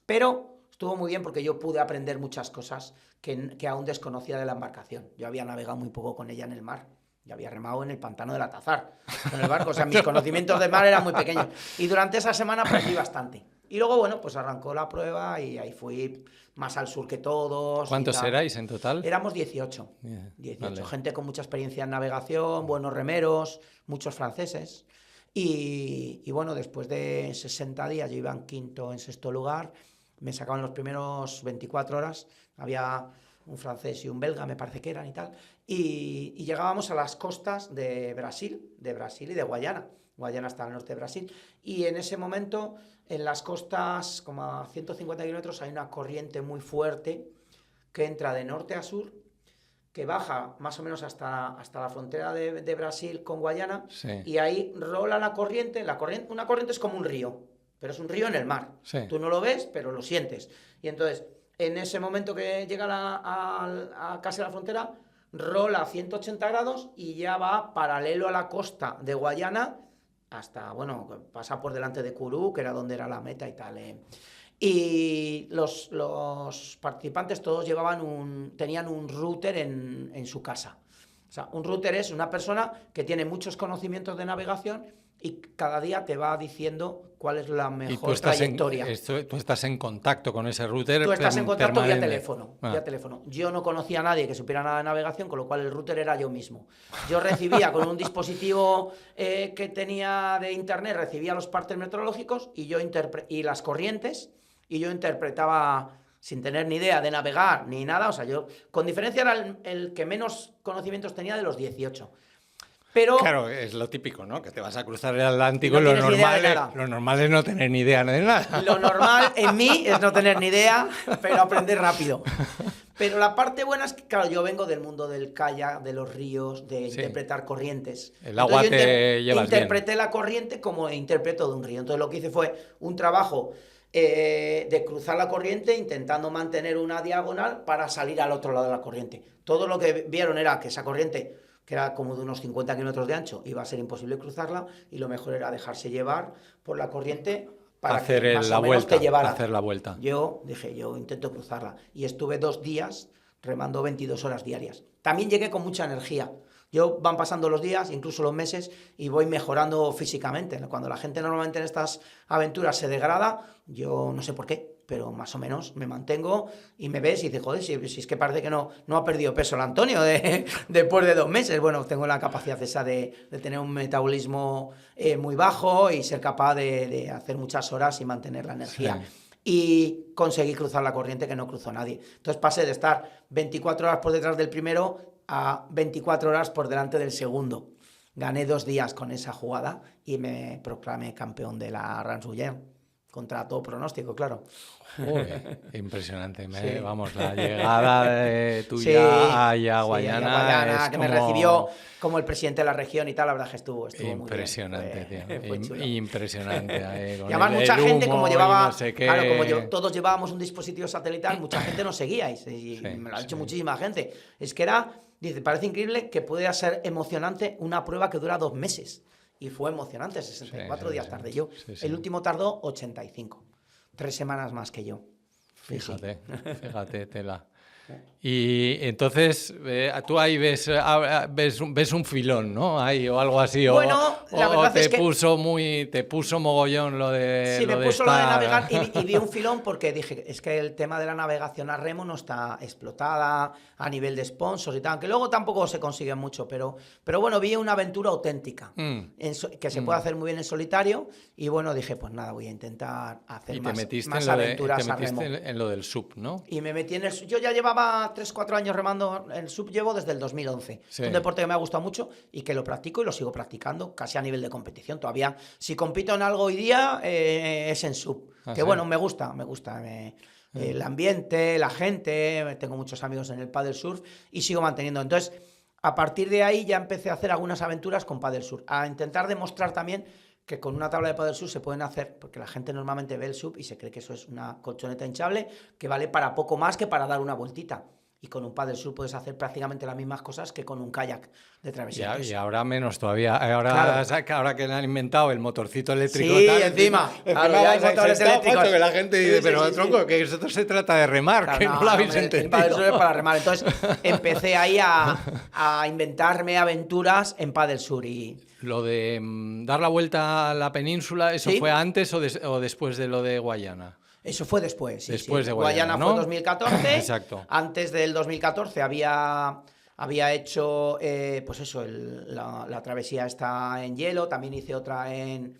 Pero estuvo muy bien porque yo pude aprender muchas cosas que aún desconocía de la embarcación. Yo había navegado muy poco con ella en el mar. Yo había remado en el pantano del Atazar, con el barco. O sea, mis conocimientos del mar eran muy pequeños. Y durante esa semana aprendí bastante. Y luego, bueno, pues arrancó la prueba y ahí fui más al sur que todos. ¿Cuántos erais en total? Éramos 18. 18. Vale. Gente con mucha experiencia en navegación, buenos remeros, muchos franceses. Y bueno, después de 60 días, yo iba en quinto, en sexto lugar. Me sacaban los primeros 24 horas. Había un francés y un belga, me parece que eran y tal. Y llegábamos a las costas de Brasil y de Guayana. Guayana está al norte de Brasil. Y en ese momento, en las costas, como a 150 kilómetros, hay una corriente muy fuerte que entra de norte a sur, que baja más o menos hasta la frontera de Brasil con Guayana, sí. Y ahí rola la corriente. Una corriente es como un río, pero es un río en el mar. Sí. Tú no lo ves, pero lo sientes. Y entonces, en ese momento que llega a casi la frontera, rola a 180 grados y ya va paralelo a la costa de Guayana hasta, bueno, pasa por delante de Kourou, que era donde era la meta y tal. Y los participantes todos tenían un router en su casa. O sea, un router es una persona que tiene muchos conocimientos de navegación y cada día te va diciendo cuál es la mejor trayectoria. Tú estás en contacto con ese router. Tú estás en contacto vía teléfono. Yo no conocía a nadie que supiera nada de navegación, con lo cual el router era yo mismo. Yo recibía con un dispositivo que tenía de internet, recibía los partes meteorológicos y las corrientes, y yo interpretaba sin tener ni idea de navegar ni nada. O sea, yo con diferencia era el que menos conocimientos tenía de los 18. Pero, claro, es lo típico, ¿no? Que te vas a cruzar el Atlántico y lo normal es no tener ni idea de nada. Lo normal en mí es no tener ni idea, pero aprender rápido. Pero la parte buena es que, claro, yo vengo del mundo del kayak, de los ríos, de interpretar corrientes. El agua te llevas bien. Interpreté la corriente como interpreto de un río. Entonces lo que hice fue un trabajo de cruzar la corriente intentando mantener una diagonal para salir al otro lado de la corriente. Todo lo que vieron era que esa corriente, que era como de unos 50 kilómetros de ancho, iba a ser imposible cruzarla, y lo mejor era dejarse llevar por la corriente para hacer que más o menos te llevara. Hacer la vuelta. Yo dije, yo intento cruzarla. Y estuve 2 días remando 22 horas diarias. También llegué con mucha energía. Van pasando los días, incluso los meses, y voy mejorando físicamente. Cuando la gente normalmente en estas aventuras se degrada, yo no sé por qué, pero más o menos me mantengo y me ves y dices, joder, si es que parece que no ha perdido peso el Antonio después de 2 meses. Bueno, tengo la capacidad esa de tener un metabolismo muy bajo y ser capaz de hacer muchas horas y mantener la energía. Sí. Y conseguí cruzar la corriente que no cruzó nadie. Entonces pasé de estar 24 horas por detrás del primero a 24 horas por delante del segundo. Gané 2 días con esa jugada y me proclamé campeón de la Ransouillère, contra todo pronóstico, claro. Joder, impresionante. Sí. Vamos, la llegada tuya a Guayana, que me recibió como el presidente de la región y tal, la verdad que estuvo impresionante, muy bien. Tío. Impresionante. Y además mucha gente, como llevaba, no sé qué... claro, como todos llevábamos un dispositivo satelital, mucha gente nos seguíais, y me lo ha dicho muchísima gente. Es que dice, parece increíble que pudiera ser emocionante una prueba que dura 2 meses. Y fue emocionante, 64 días tardé yo. El último tardó 85. 3 semanas más que yo. Fíjate, tela. Y entonces tú ahí ves un filón, ¿no? Ahí, o algo así. Bueno, la verdad te es que te puso mogollón lo de. Sí, me puso lo de navegar y vi un filón porque dije, es que el tema de la navegación a remo no está explotada a nivel de sponsors y tal, que luego tampoco se consigue mucho, pero bueno, vi una aventura auténtica que se puede hacer muy bien en solitario, y bueno, dije, pues nada, voy a intentar hacer más aventuras a remo. Te metiste en lo del SUP, ¿no? Y me metí en el SUP. Yo ya llevaba 3-4 años remando el SUP, llevo desde el 2011. Sí. Un deporte que me ha gustado mucho y que lo practico y lo sigo practicando casi a nivel de competición. Todavía, si compito en algo hoy día, es en SUP. Que sí. Bueno, me gusta. El ambiente, la gente, tengo muchos amigos en el paddle surf y sigo manteniendo. Entonces, a partir de ahí ya empecé a hacer algunas aventuras con paddle surf, a intentar demostrar también que con una tabla de paddle surf se pueden hacer, porque la gente normalmente ve el SUP y se cree que eso es una colchoneta hinchable que vale para poco más que para dar una vueltita. Y con un paddle surf puedes hacer prácticamente las mismas cosas que con un kayak de travesía. Y ahora menos todavía. Ahora, claro. ahora que le han inventado el motorcito eléctrico. Sí, encima. Claro, ya hay motores eléctricos. Que la gente dice, sí, pero sí, tronco, sí. que esto se trata de remar, claro, que no lo habéis entendido. El paddle surf es para remar. Entonces empecé ahí a inventarme aventuras en paddle surf. Y... Lo de dar la vuelta a la península, ¿eso fue antes o después de lo de Guayana? Eso fue después, sí. Después de Guayana, ¿no? Fue 2014. Exacto. Antes del 2014 había hecho, pues eso, la travesía está en hielo. También hice otra en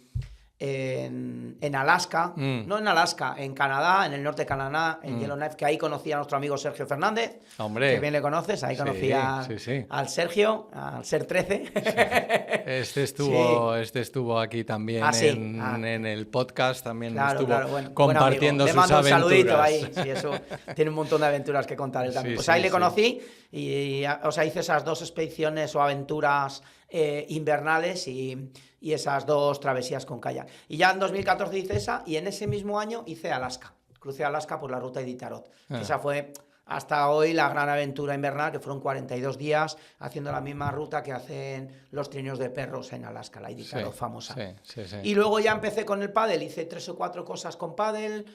Alaska. No en Alaska, en Canadá, en el norte de Canadá, en Yellowknife, que ahí conocí a nuestro amigo Sergio Fernández. Hombre. Que bien le conoces, ahí conocí al Sergio, al Ser 13. Sí. Este estuvo aquí también en el podcast, también estuvo compartiendo sus aventuras. Le mando un saludito ahí, sí, eso tiene un montón de aventuras que contar él también. Pues ahí le conocí y hice esas 2 expediciones o aventuras invernales y esas 2 travesías con kayak. Y ya en 2014 hice esa, y en ese mismo año hice Alaska. Crucé Alaska por la ruta de Iditarod. Esa fue hasta hoy la gran aventura invernal, que fueron 42 días haciendo la misma ruta que hacen los trineos de perros en Alaska, la Iditarod famosa. Sí. Y luego ya empecé con el pádel, hice 3 o 4 cosas con pádel.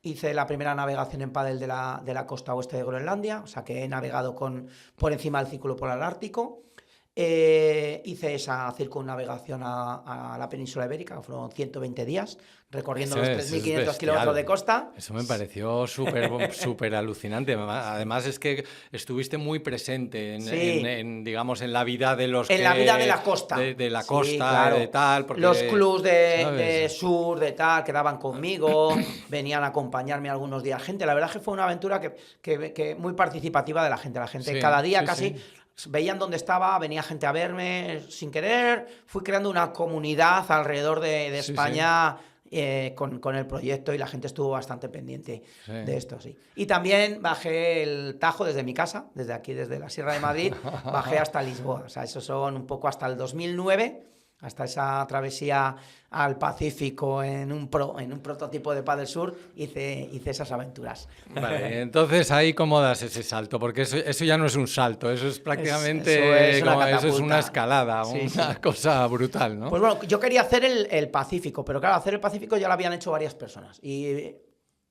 Hice la primera navegación en pádel de la costa oeste de Groenlandia, o sea que he navegado por encima del Círculo Polar Ártico. Hice esa circunnavegación a la península ibérica, fueron 120 días, recorriendo los 3.500 kilómetros de costa. Eso me pareció súper alucinante. Además es que estuviste muy presente digamos, en la vida de los en la vida de la costa. De la costa, claro. De tal. Porque, los clubs de sur, de tal, quedaban conmigo, venían a acompañarme algunos días. Gente, la verdad es que fue una aventura que muy participativa de la gente. La gente cada día casi... Veían dónde estaba, venía gente a verme sin querer, fui creando una comunidad alrededor de España con el proyecto, y la gente estuvo bastante pendiente de esto, sí. Y también bajé el Tajo desde mi casa, desde aquí, desde la Sierra de Madrid, bajé hasta Lisboa, o sea, eso son un poco hasta el 2009, hasta esa travesía al Pacífico en un prototipo de paddle surf, hice esas aventuras. Vale, entonces ahí cómo das ese salto, porque eso ya no es un salto, eso es prácticamente eso es una escalada, una cosa brutal, ¿no? Pues bueno, yo quería hacer el Pacífico, pero claro, hacer el Pacífico ya lo habían hecho varias personas, y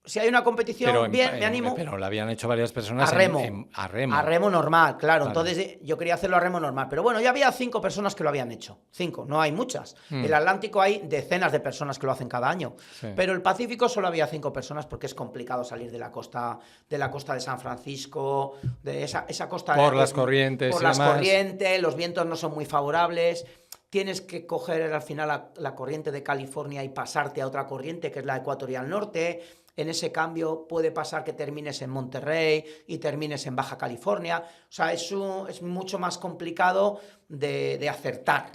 si hay una competición, me animo. Pero lo habían hecho varias personas a remo. A remo. A remo normal, claro. Entonces yo quería hacerlo a remo normal. Pero bueno, ya había 5 personas que lo habían hecho. 5, no hay muchas. En el Atlántico hay decenas de personas que lo hacen cada año. Sí. Pero el Pacífico solo había 5 personas, porque es complicado salir de la costa de San Francisco, de esa costa. Por las corrientes. Por las corrientes, los vientos no son muy favorables. Tienes que coger al final la corriente de California y pasarte a otra corriente, que es la ecuatorial norte. En ese cambio puede pasar que termines en Monterrey y termines en Baja California. O sea, eso es mucho más complicado de acertar.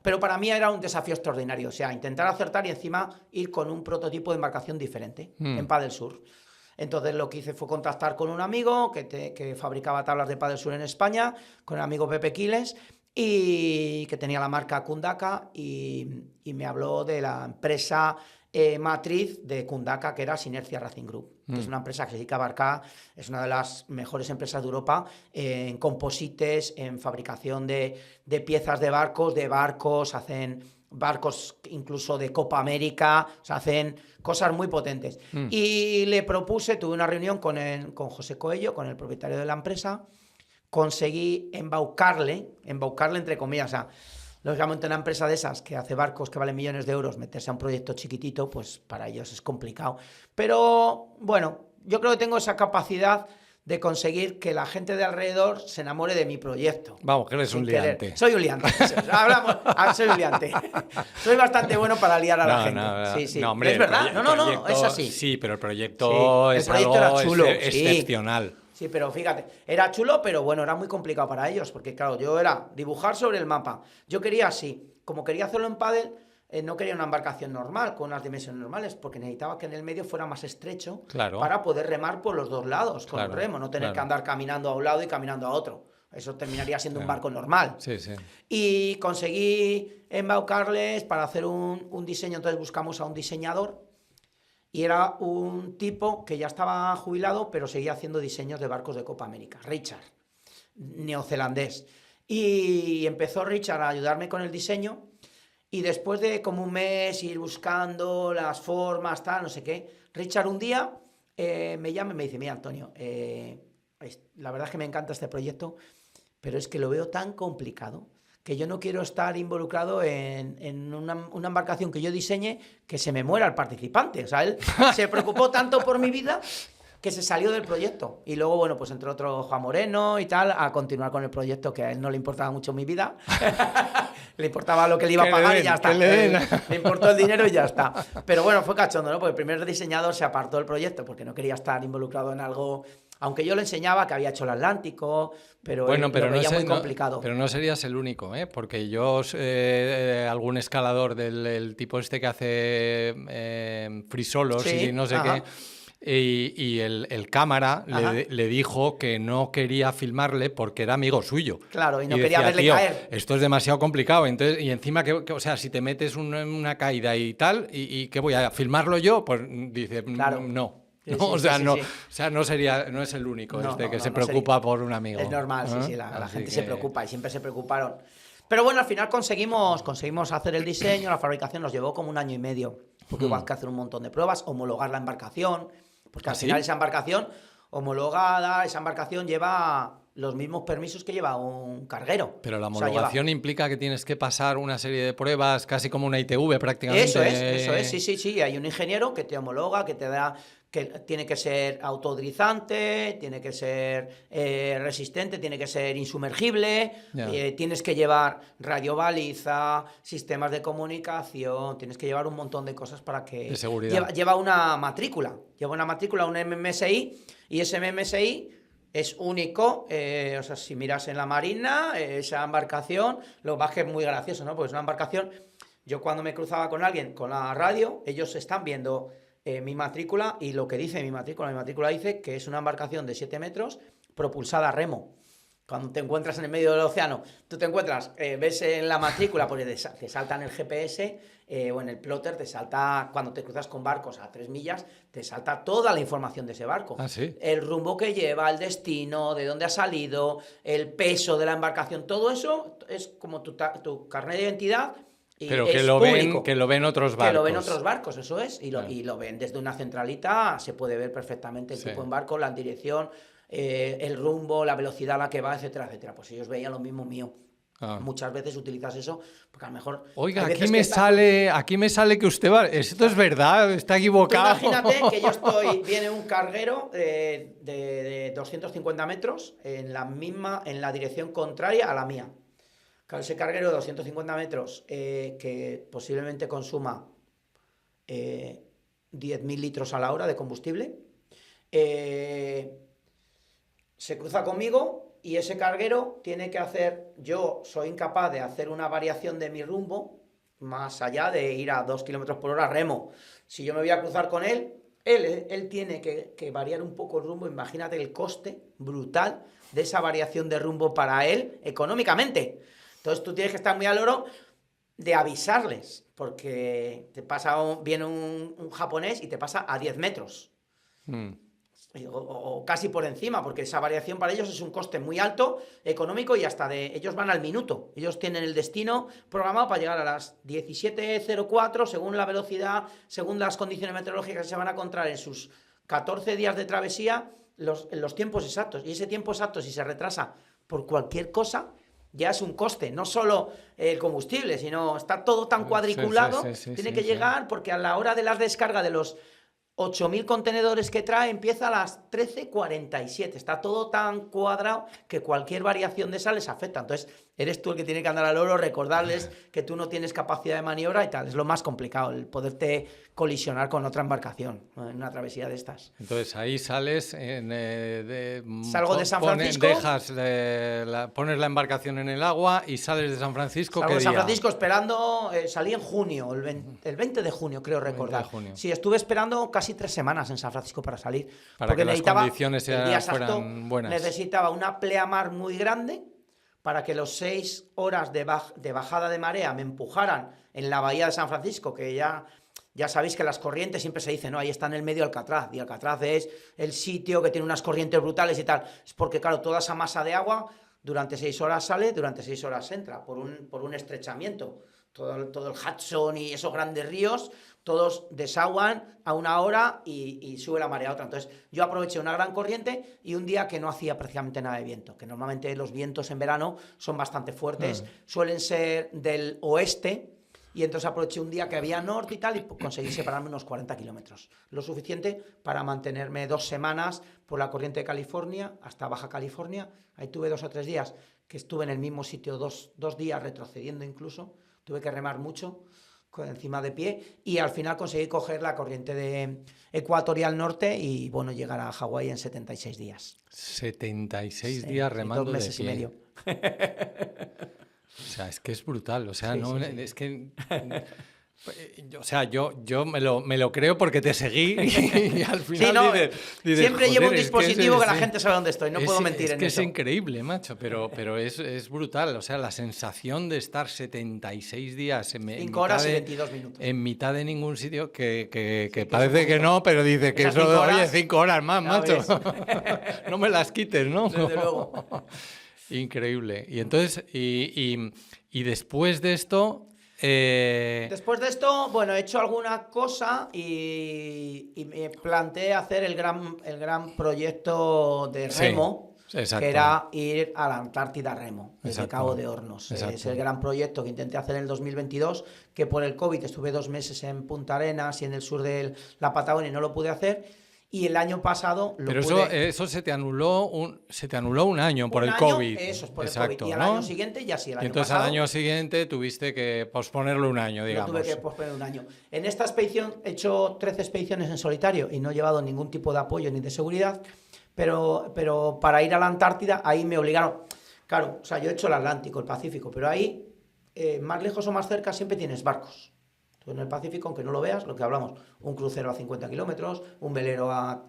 Pero para mí era un desafío extraordinario. O sea, intentar acertar y encima ir con un prototipo de embarcación diferente en paddle surf. Entonces lo que hice fue contactar con un amigo que fabricaba tablas de paddle surf en España, con el amigo Pepe Quiles, y que tenía la marca Kundaka, y me habló de la empresa matriz de Kundaka, que era Sinercia Racing Group, que es una empresa que se dedica a abarcar, es una de las mejores empresas de Europa en composites, en fabricación de piezas de barcos, hacen barcos incluso de Copa América, o sea, hacen cosas muy potentes. Y le propuse, tuve una reunión con José Coello, con el propietario de la empresa, conseguí embaucarle entre comillas, o sea, lógicamente una empresa de esas que hace barcos que valen millones de euros, meterse a un proyecto chiquitito, pues para ellos es complicado. Pero bueno, yo creo que tengo esa capacidad de conseguir que la gente de alrededor se enamore de mi proyecto. Vamos, que eres un liante. Soy un liante. Soy un liante. Soy bastante bueno para liar a la gente. Sí. No, hombre, ¿es verdad? No, es así. Sí, pero el proyecto es algo era chulo, excepcional. Sí, pero fíjate, era chulo, pero bueno, era muy complicado para ellos, porque claro, yo era dibujar sobre el mapa. Yo quería así, como quería hacerlo en pádel, no quería una embarcación normal, con unas dimensiones normales, porque necesitaba que en el medio fuera más estrecho, para poder remar por los dos lados con el remo, no tener que andar caminando a un lado y caminando a otro. Eso terminaría siendo un barco normal. Sí. Y conseguí embaucarles para hacer un diseño, entonces buscamos a un diseñador, y era un tipo que ya estaba jubilado, pero seguía haciendo diseños de barcos de Copa América, Richard, neozelandés. Y empezó Richard a ayudarme con el diseño, y después de como un mes ir buscando las formas, tal, no sé qué, Richard un día me llama y me dice, mira, Antonio, la verdad es que me encanta este proyecto, pero es que lo veo tan complicado que yo no quiero estar involucrado en una embarcación que yo diseñe que se me muera el participante. O sea, él se preocupó tanto por mi vida que se salió del proyecto. Y luego, bueno, pues entre otro Juan Moreno y tal, a continuar con el proyecto, que a él no le importaba mucho mi vida. Le importaba lo que le iba a pagar y ya está. Le importó el dinero y ya está. Pero bueno, fue cachondo, ¿no? Porque el primer diseñador se apartó del proyecto porque no quería estar involucrado en algo... Aunque yo le enseñaba que había hecho el Atlántico, pero bueno, él lo veía muy complicado. Pero no serías el único, ¿eh? Porque yo, algún escalador del tipo este que hace free solos Sí, y no sé ajá. qué, y el cámara le dijo que no quería filmarle porque era amigo suyo. Claro, y no decía, quería verle tío, caer. esto es demasiado complicado. Entonces, y encima, o sea, si te metes una caída y tal, ¿y qué voy a filmarlo yo? Pues dice, Claro. no. Sí, No, sí, o sea, sí, no, sí. o sea, no es el único que se No preocupa sería. por un amigo. Es normal, sí, ¿Eh? sí, la gente que... se preocupa y siempre se preocuparon. Pero bueno, al final conseguimos hacer el diseño, la fabricación nos llevó como 1 año y medio, porque hubo que hacer un montón de pruebas, homologar la embarcación, porque al final esa embarcación homologada, esa embarcación lleva los mismos permisos que lleva un carguero. Pero la O sea, homologación implica que tienes que pasar una serie de pruebas, casi como una ITV prácticamente. Eso es, sí. Hay un ingeniero que te homologa, que te da, que tiene que ser autodeslizante, tiene que ser resistente, tiene que ser insumergible, tienes que llevar radiobaliza, sistemas de comunicación, tienes que llevar un montón de cosas para que... De seguridad. Lleva una matrícula, un MMSI, y ese MMSI... es único, o sea, si miras en la marina, esa embarcación, lo que pasa es que es muy gracioso, ¿no? Porque es una embarcación, yo cuando me cruzaba con alguien con la radio, ellos están viendo mi matrícula y lo que dice mi matrícula dice que es una embarcación de 7 metros propulsada a remo. Cuando te encuentras en el medio del océano, tú te encuentras, ves en la matrícula, porque te salta en el GPS o en el plotter, te salta, cuando te cruzas con barcos a 3 millas, te salta toda la información de ese barco. Ah, ¿sí? El rumbo que lleva, el destino, de dónde ha salido, el peso de la embarcación, todo eso es como tu carnet de identidad. Y pero es que lo público. ven otros barcos. Que lo ven otros barcos, eso es. Y lo ven desde una centralita, se puede ver perfectamente el tipo de barco, la dirección, el rumbo, la velocidad a la que va, etcétera, etcétera. Pues ellos veían lo mismo mío. Muchas veces utilizas eso porque a lo mejor... Oiga, aquí me sale que usted va... Esto es verdad, está equivocado. Tú imagínate que viene un carguero de 250 metros en la dirección contraria a la mía. Claro, ese carguero de 250 metros que posiblemente consuma 10.000 litros a la hora de combustible, se cruza conmigo y ese carguero tiene que hacer... Yo soy incapaz de hacer una variación de mi rumbo más allá de ir a 2 kilómetros por hora remo. Si yo me voy a cruzar con él tiene que variar un poco el rumbo. Imagínate el coste brutal de esa variación de rumbo para él económicamente. Entonces tú tienes que estar muy al loro de avisarles, porque viene un japonés y te pasa a 10 metros. O casi por encima, porque esa variación para ellos es un coste muy alto, económico, y ellos van al minuto. Ellos tienen el destino programado para llegar a las 17:04, según la velocidad, según las condiciones meteorológicas que se van a encontrar en sus 14 días de travesía, los tiempos exactos. Y ese tiempo exacto, si se retrasa por cualquier cosa, ya es un coste, no solo el combustible, sino está todo tan cuadriculado, tiene que llegar, porque a la hora de la descarga de los 8.000 contenedores que trae empieza a las 13:47, está todo tan cuadrado que cualquier variación de esa les afecta. Entonces eres tú el que tiene que andar al loro, recordarles que tú no tienes capacidad de maniobra y tal. Es lo más complicado, el poderte colisionar con otra embarcación, ¿no?, en una travesía de estas. Entonces ahí sales, salgo de San Francisco, pones la embarcación en el agua y sales de San Francisco. Salgo ¿qué de San día? Francisco esperando, salí en junio, el 20 de junio creo recordar. 20 de junio. Sí, estuve esperando casi 3 semanas en San Francisco para salir. Para porque que las condiciones fueran buenas. Necesitaba una pleamar muy grande para que los 6 horas de bajada de marea me empujaran en la bahía de San Francisco, que ya Ya sabéis que las corrientes siempre se dice, no, ahí está en el medio Alcatraz, y Alcatraz es el sitio que tiene unas corrientes brutales y tal. Es porque, claro, toda esa masa de agua durante 6 horas sale, durante 6 horas entra, por un estrechamiento. Todo el Hudson y esos grandes ríos, todos desaguan a una hora y sube la marea a otra. Entonces, yo aproveché una gran corriente y un día que no hacía prácticamente nada de viento, que normalmente los vientos en verano son bastante fuertes, suelen ser del oeste, y entonces aproveché un día que había norte y tal y conseguí separarme unos 40 kilómetros. Lo suficiente para mantenerme 2 semanas por la corriente de California hasta Baja California. Ahí tuve 2 o 3 días que estuve en el mismo sitio, dos días retrocediendo incluso. Tuve que remar mucho encima de pie y al final conseguí coger la corriente de ecuatorial norte y bueno, llegar a Hawái en 76 días. 76 días remando 2 meses de pie. y medio. O sea, es que es brutal. O sea, Sí, no, sí, sí. es que... O sea, yo me lo creo porque te seguí y al final Sí, no, dices, siempre llevo un "Joder, es que dispositivo que la sí". gente sabe dónde estoy, no puedo mentir Es en que eso. es increíble, macho, pero es brutal. O sea, la sensación de estar 76 días 5 horas y 22 minutos. en mitad de ningún sitio que que parece es que no, pero dice que esas eso, 5 oye, horas, 5 horas más, ya macho. ves. No me las quites, ¿no? Desde luego. Increíble. Y entonces, y después de esto... Después de esto, bueno, he hecho alguna cosa y me planteé hacer el gran proyecto de remo, sí, exacto. que era ir a la Antártida remo, desde Exacto. Cabo de Hornos. Exacto. Es el gran proyecto que intenté hacer en el 2022, que por el COVID estuve 2 meses en Punta Arenas y en el sur de la Patagonia y no lo pude hacer. Y el año pasado lo Pero pude... eso se te anuló un año por un el año, COVID. eso es por Exacto, el COVID. Y al ¿no? año siguiente ya sí, el Y año entonces pasado... al año siguiente tuviste que posponerlo un año, digamos. Lo tuve que posponer un año. En esta expedición he hecho 13 expediciones en solitario y no he llevado ningún tipo de apoyo ni de seguridad, pero para ir a la Antártida ahí me obligaron. Claro, o sea, yo he hecho el Atlántico, el Pacífico, pero ahí, más lejos o más cerca, siempre tienes barcos. Tú en el Pacífico, aunque no lo veas, lo que hablamos, un crucero a 50 kilómetros, un velero a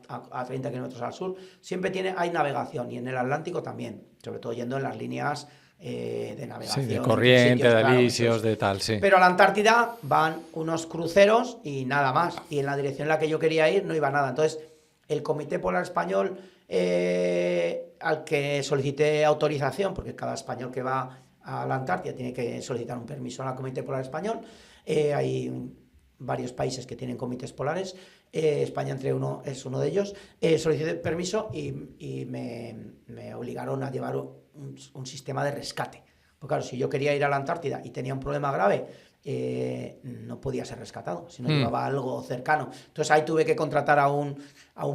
30 kilómetros al sur, siempre hay navegación, y en el Atlántico también, sobre todo yendo en las líneas de navegación. Sí, de corriente, sitios, de claro, lisios, de tal, sí. Pero a la Antártida van unos cruceros y nada más, y en la dirección en la que yo quería ir no iba nada. Entonces, el Comité Polar Español, al que solicité autorización, porque cada español que va a la Antártida tiene que solicitar un permiso al Comité Polar Español. Hay varios países que tienen comités polares, España es uno de ellos. Solicité permiso y me obligaron a llevar un sistema de rescate. Porque claro, si yo quería ir a la Antártida y tenía un problema grave, no podía ser rescatado si no llevaba algo cercano. Entonces ahí tuve que contratar a un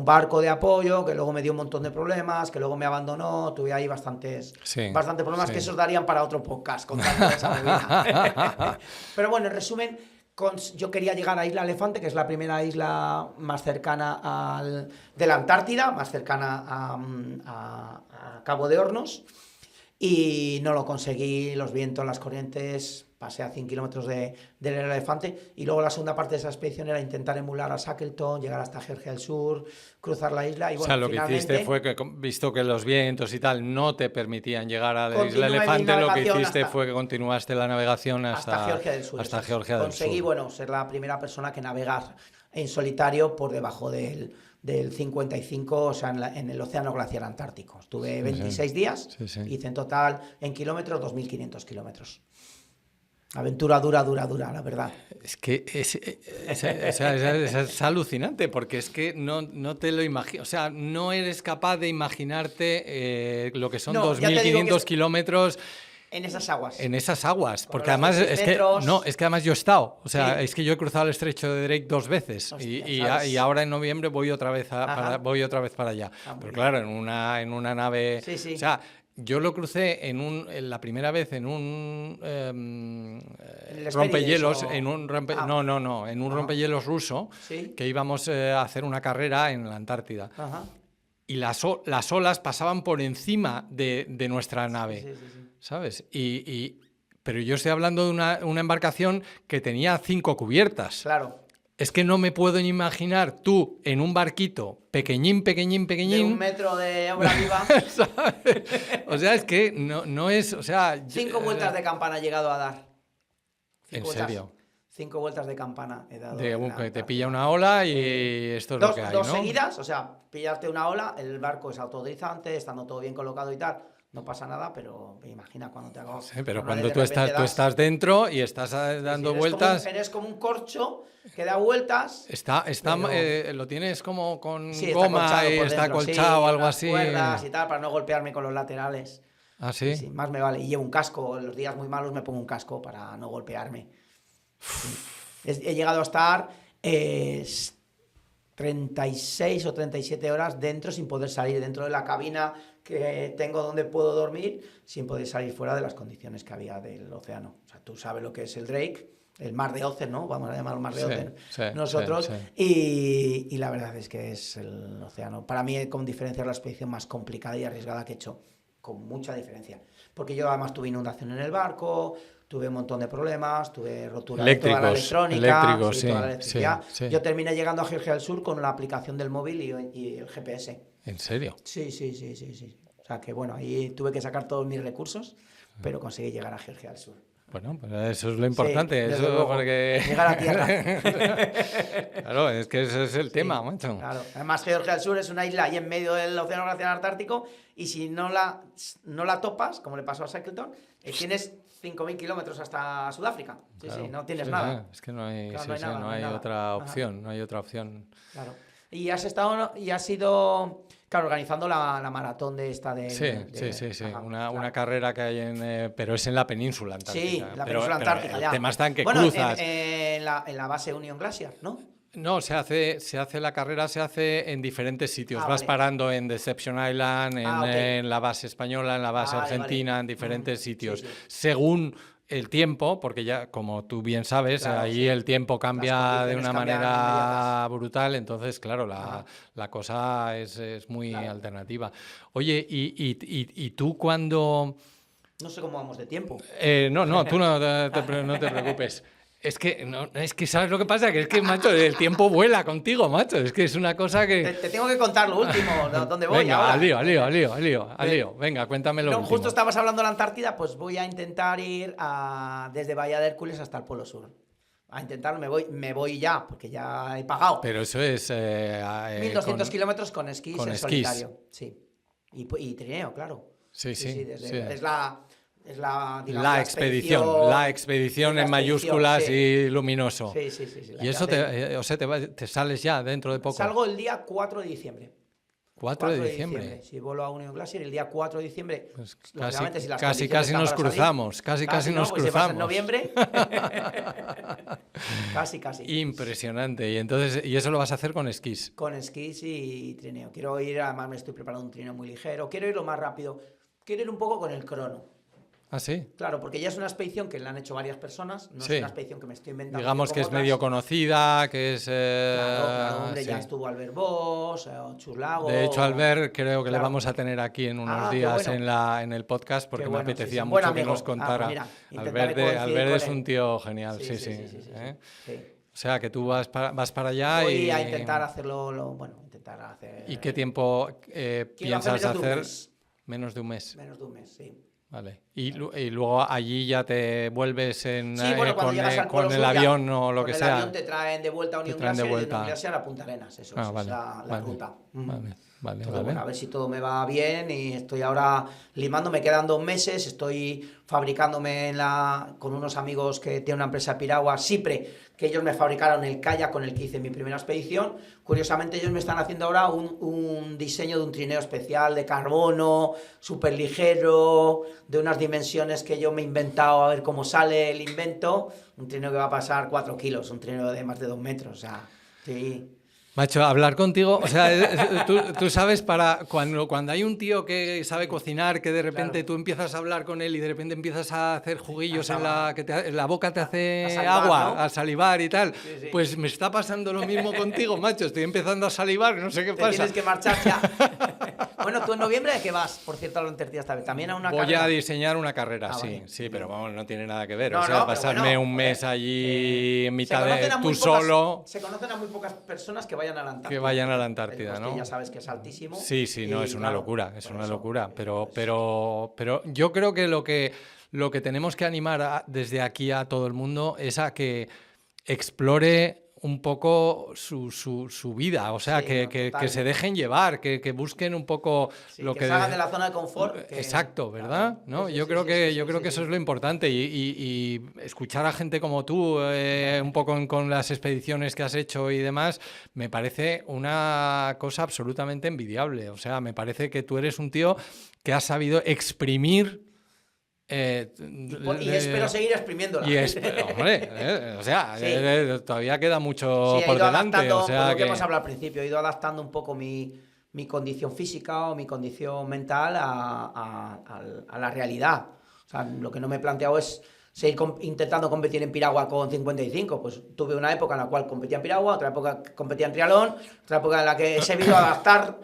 barco de apoyo que luego me dio un montón de problemas, que luego me abandonó. Tuve ahí bastantes problemas, que esos darían para otro podcast contando esa movida. Pero bueno, en resumen, yo quería llegar a Isla Elefante, que es la primera isla más cercana de la Antártida, más cercana a Cabo de Hornos, y no lo conseguí. Los vientos, las corrientes, pasé a 100 kilómetros del Elefante, y luego la segunda parte de esa expedición era intentar emular a Shackleton, llegar hasta Georgia del Sur, cruzar la isla y bueno, o sea, lo que hiciste fue que, visto que los vientos y tal no te permitían llegar a la Isla Elefante, lo que hiciste fue que continuaste la navegación hasta Georgia del Sur. Hasta Georgia del Sur. Conseguí, bueno, ser la primera persona que navegar en solitario por debajo del 55, o sea, en el Océano Glaciar Antártico. Estuve 26 días, hice en total en kilómetros 2.500 kilómetros. Aventura dura, la verdad. Es que es alucinante, porque es que no te lo imaginas, o sea, no eres capaz de imaginarte lo que son 2.500 kilómetros. En esas aguas. En esas aguas, porque además es que además yo he estado, o sea, es que yo he cruzado el estrecho de Drake 2 veces. Hostia, y ahora en noviembre voy otra vez para allá. Pero claro, en una nave, o sea, yo lo crucé la primera vez en un rompehielos, en un rompehielos ruso, que íbamos a hacer una carrera en la Antártida. Y las olas pasaban por encima de nuestra nave, ¿sabes? Pero yo estoy hablando de una embarcación que tenía 5 cubiertas. Claro. Es que no me puedo ni imaginar tú en un barquito pequeñín. De 1 metro de obra viva. ¿Sabes? O sea, es que no es, o sea... 5 vueltas de campana he llegado a dar. ¿En serio? 5 vueltas de campana he dado. Que te pilla una ola y esto es lo que hay, ¿no? Dos seguidas, o sea, pillarte una ola, el barco es autodeslizante, estando todo bien colocado y tal, no pasa nada, pero imagina cuando te hago... Sí, pero cuando tú estás dentro y estás dando vueltas... Eres como un corcho que da vueltas... Lo tienes como con sí, goma y está acolchado o algo así. Cuerdas y tal, para no golpearme con los laterales. ¿Ah, sí? Sí, más me vale. Y llevo un casco, en los días muy malos me pongo un casco para no golpearme. He llegado a estar 36 o 37 horas dentro sin poder salir, dentro de la cabina que tengo donde puedo dormir, sin poder salir fuera de las condiciones que había del océano. O sea, tú sabes lo que es el Drake, el mar de Ozen, ¿no? Vamos a llamarlo mar de Ozen nosotros. Sí. Y la verdad es que es el océano. Para mí, con diferencia, es la expedición más complicada y arriesgada que he hecho, con mucha diferencia. Porque yo además tuve inundación en el barco, tuve un montón de problemas, tuve rotura de toda la electrónica, toda la electricidad. Sí. Yo terminé llegando a Georgia del Sur con la aplicación del móvil y el GPS. ¿En serio? Sí. O sea que bueno, ahí tuve que sacar todos mis recursos, pero conseguí llegar a Georgia del Sur. Bueno, pues eso es lo importante. Sí, eso porque... Llegar a tierra. Claro, es que ese es el tema, macho. Claro. Además, Georgia del Sur es una isla ahí en medio del Océano Glaciar Antártico y si no la topas, como le pasó a Shackleton, tienes 5.000 kilómetros hasta Sudáfrica. Claro, no tienes nada. Es que no hay otra opción, no hay otra opción. Claro. Y has ido, claro, organizando la maratón de esta de... Sí. Una carrera que hay pero es en la península antártica. Sí, la península antártica, ya. El tema está en que cruzas... En la base Union Glacier, ¿no? No, la carrera se hace en diferentes sitios. Vas parando en Deception Island, en la base española, en la base argentina, en diferentes sitios. Sí. Según el tiempo, porque ya, como tú bien sabes, ahí el tiempo cambia de una manera brutal, entonces, claro, la cosa es muy alternativa. Oye, ¿y tú cuando...? No sé cómo vamos de tiempo. No, tú no te preocupes. Es que ¿sabes lo que pasa? Que es que, macho, el tiempo vuela contigo, macho. Es que es una cosa que... Te tengo que contar lo último, ¿dónde voy? Venga, ahora? al lío. Venga, cuéntame lo último. Justo estabas hablando de la Antártida, pues voy a intentar ir desde Bahía de Hércules hasta el Polo Sur. A intentarlo, me voy ya, porque ya he pagado. Pero eso es... 1.200 kilómetros con esquís en solitario. Sí. Y trineo, claro. Sí. Es la expedición en mayúsculas y luminoso. Sí. Y eso te sales ya dentro de poco. Salgo el día 4 de diciembre. 4 de diciembre. Si vuelo a Union Glacier el día 4 de diciembre. Pues casi nos cruzamos. Casi nos cruzamos. En noviembre. casi. Impresionante. Y eso lo vas a hacer con esquís. Con esquís y trineo. Quiero ir, además me estoy preparando un trineo muy ligero. Quiero ir lo más rápido. Quiero ir un poco con el crono. ¿Ah, sí? Claro, porque ya es una expedición que la han hecho varias personas, no es una expedición que me estoy inventando. Digamos que es medio conocida, que es... Claro, hombre, ya estuvo Albert Bosch, Churlago... De hecho, Albert creo que le vamos a tener aquí en unos días en el podcast, porque me apetecía mucho que nos contara. Albert es un tío genial, sí. O sea, que tú vas para allá Voy a intentar hacerlo, ¿Y qué tiempo piensas hacer? Menos de un mes. Menos de un mes, sí. Vale. Y luego allí ya te vuelves con el avión o lo que sea. Con el avión te traen de vuelta a Union Glacier y de Union Glacier a Punta Arenas. Eso es la ruta. Vale. Bueno, a ver si todo me va bien y estoy ahora limando, me quedan 2 meses, estoy fabricándome con unos amigos que tienen una empresa de piragua, Cipre, que ellos me fabricaron el kayak con el que hice mi primera expedición. Curiosamente ellos me están haciendo ahora un diseño de un trineo especial de carbono, súper ligero, de unas dimensiones que yo me he inventado a ver cómo sale el invento, un trineo que va a pasar 4 kilos, un trineo de más de 2 metros, o sea, sí... Macho, hablar contigo, o sea, tú sabes, cuando hay un tío que sabe cocinar, que de repente tú empiezas a hablar con él y de repente empiezas a hacer juguillos en la boca te hace salivar, agua, ¿no? A salivar y tal, sí. Pues me está pasando lo mismo contigo, macho, estoy empezando a salivar, no sé qué pasa. Tienes que marchar ya. Bueno, ¿tú en noviembre de qué vas, por cierto, a la Antártida esta vez? ¿También a una carrera? Voy a diseñar una carrera, vale. sí, pero vamos, no tiene nada que ver, pasarme un mes allí en mitad de tú solo... Se conocen a muy pocas personas que vayan a la Antártida. Que vayan a la Antártida, ¿no? Ya sabes que es altísimo. Sí, no, es una locura, pero yo creo que lo que tenemos que animar desde aquí a todo el mundo es a que explore un poco su vida, o sea, Sí, que se dejen llevar, que busquen un poco sí, lo que que... salgan de la zona de confort. Exacto, ¿verdad? Claro. ¿No? Sí, Yo sí, creo sí, que, sí, yo sí, creo sí, que eso sí. es lo importante y escuchar a gente como tú, un poco con las expediciones que has hecho y demás, me parece una cosa absolutamente envidiable. O sea, me parece que tú eres un tío que has sabido exprimir. Y espero seguir exprimiéndola. Hombre, o sea, Sí. todavía queda Sí, mucho he por ido delante, o adaptando, pues sea lo que hemos que... hablado al principio, he ido adaptando un poco mi condición física o mi condición mental a la realidad. O sea, lo que no me he planteado es seguir intentando competir en piragua con 55. Pues tuve una época en la cual competía en piragua, otra época que competía en triatlón, otra época en la que he sabido adaptar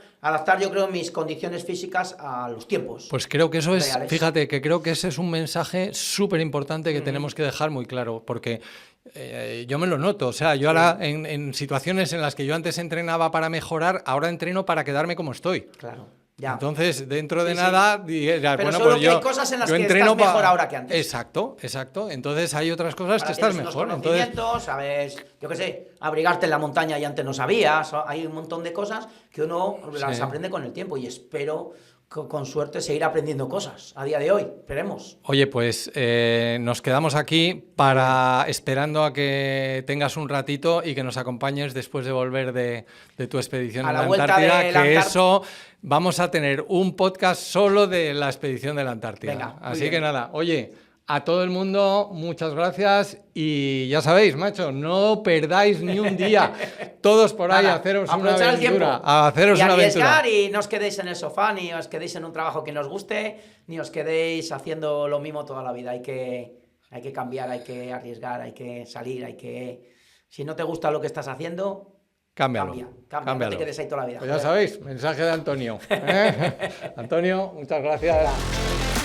yo creo mis condiciones físicas a los tiempos Pues creo que eso es, reales. fíjate, que creo que ese es un mensaje súper importante que tenemos que dejar muy claro, porque yo me lo noto, o sea, yo ahora en situaciones en las que yo antes entrenaba para mejorar, ahora entreno para quedarme como estoy. Claro, ya. Entonces, dentro de Sí, sí. nada, Pero bueno, seguro pues que hay cosas en las yo que entreno estás mejor ahora que antes. Exacto, exacto. Entonces hay otras cosas que Ahora estás tienes unos mejor. Entonces, conocimientos, sabes, yo qué sé, abrigarte en la montaña y antes no sabías. Hay un montón de cosas que uno las sí. aprende con el tiempo y espero con suerte seguir aprendiendo cosas a día de hoy. Esperemos. Oye, pues nos quedamos aquí esperando a que tengas un ratito y que nos acompañes después de volver de tu expedición A en la la vuelta Antártida, de la que eso vamos a tener un podcast solo de la expedición de la Antártida. Venga, muy Así bien. que nada, oye, a todo el mundo muchas gracias y ya sabéis, macho, no perdáis ni un día. Todos por ahí Nada, a haceros una aprovechar el tiempo aventura. A haceros y una arriesgar aventura. y no os quedéis en el sofá, ni os quedéis en un trabajo que no os guste, ni os quedéis haciendo lo mismo toda la vida. Hay que cambiar, hay que arriesgar, hay que salir, Si no te gusta lo que estás haciendo, Cámbialo. cambia, no te quedes ahí toda la vida. Pues ya sabéis, mensaje de Antonio. ¿eh? Antonio, muchas gracias.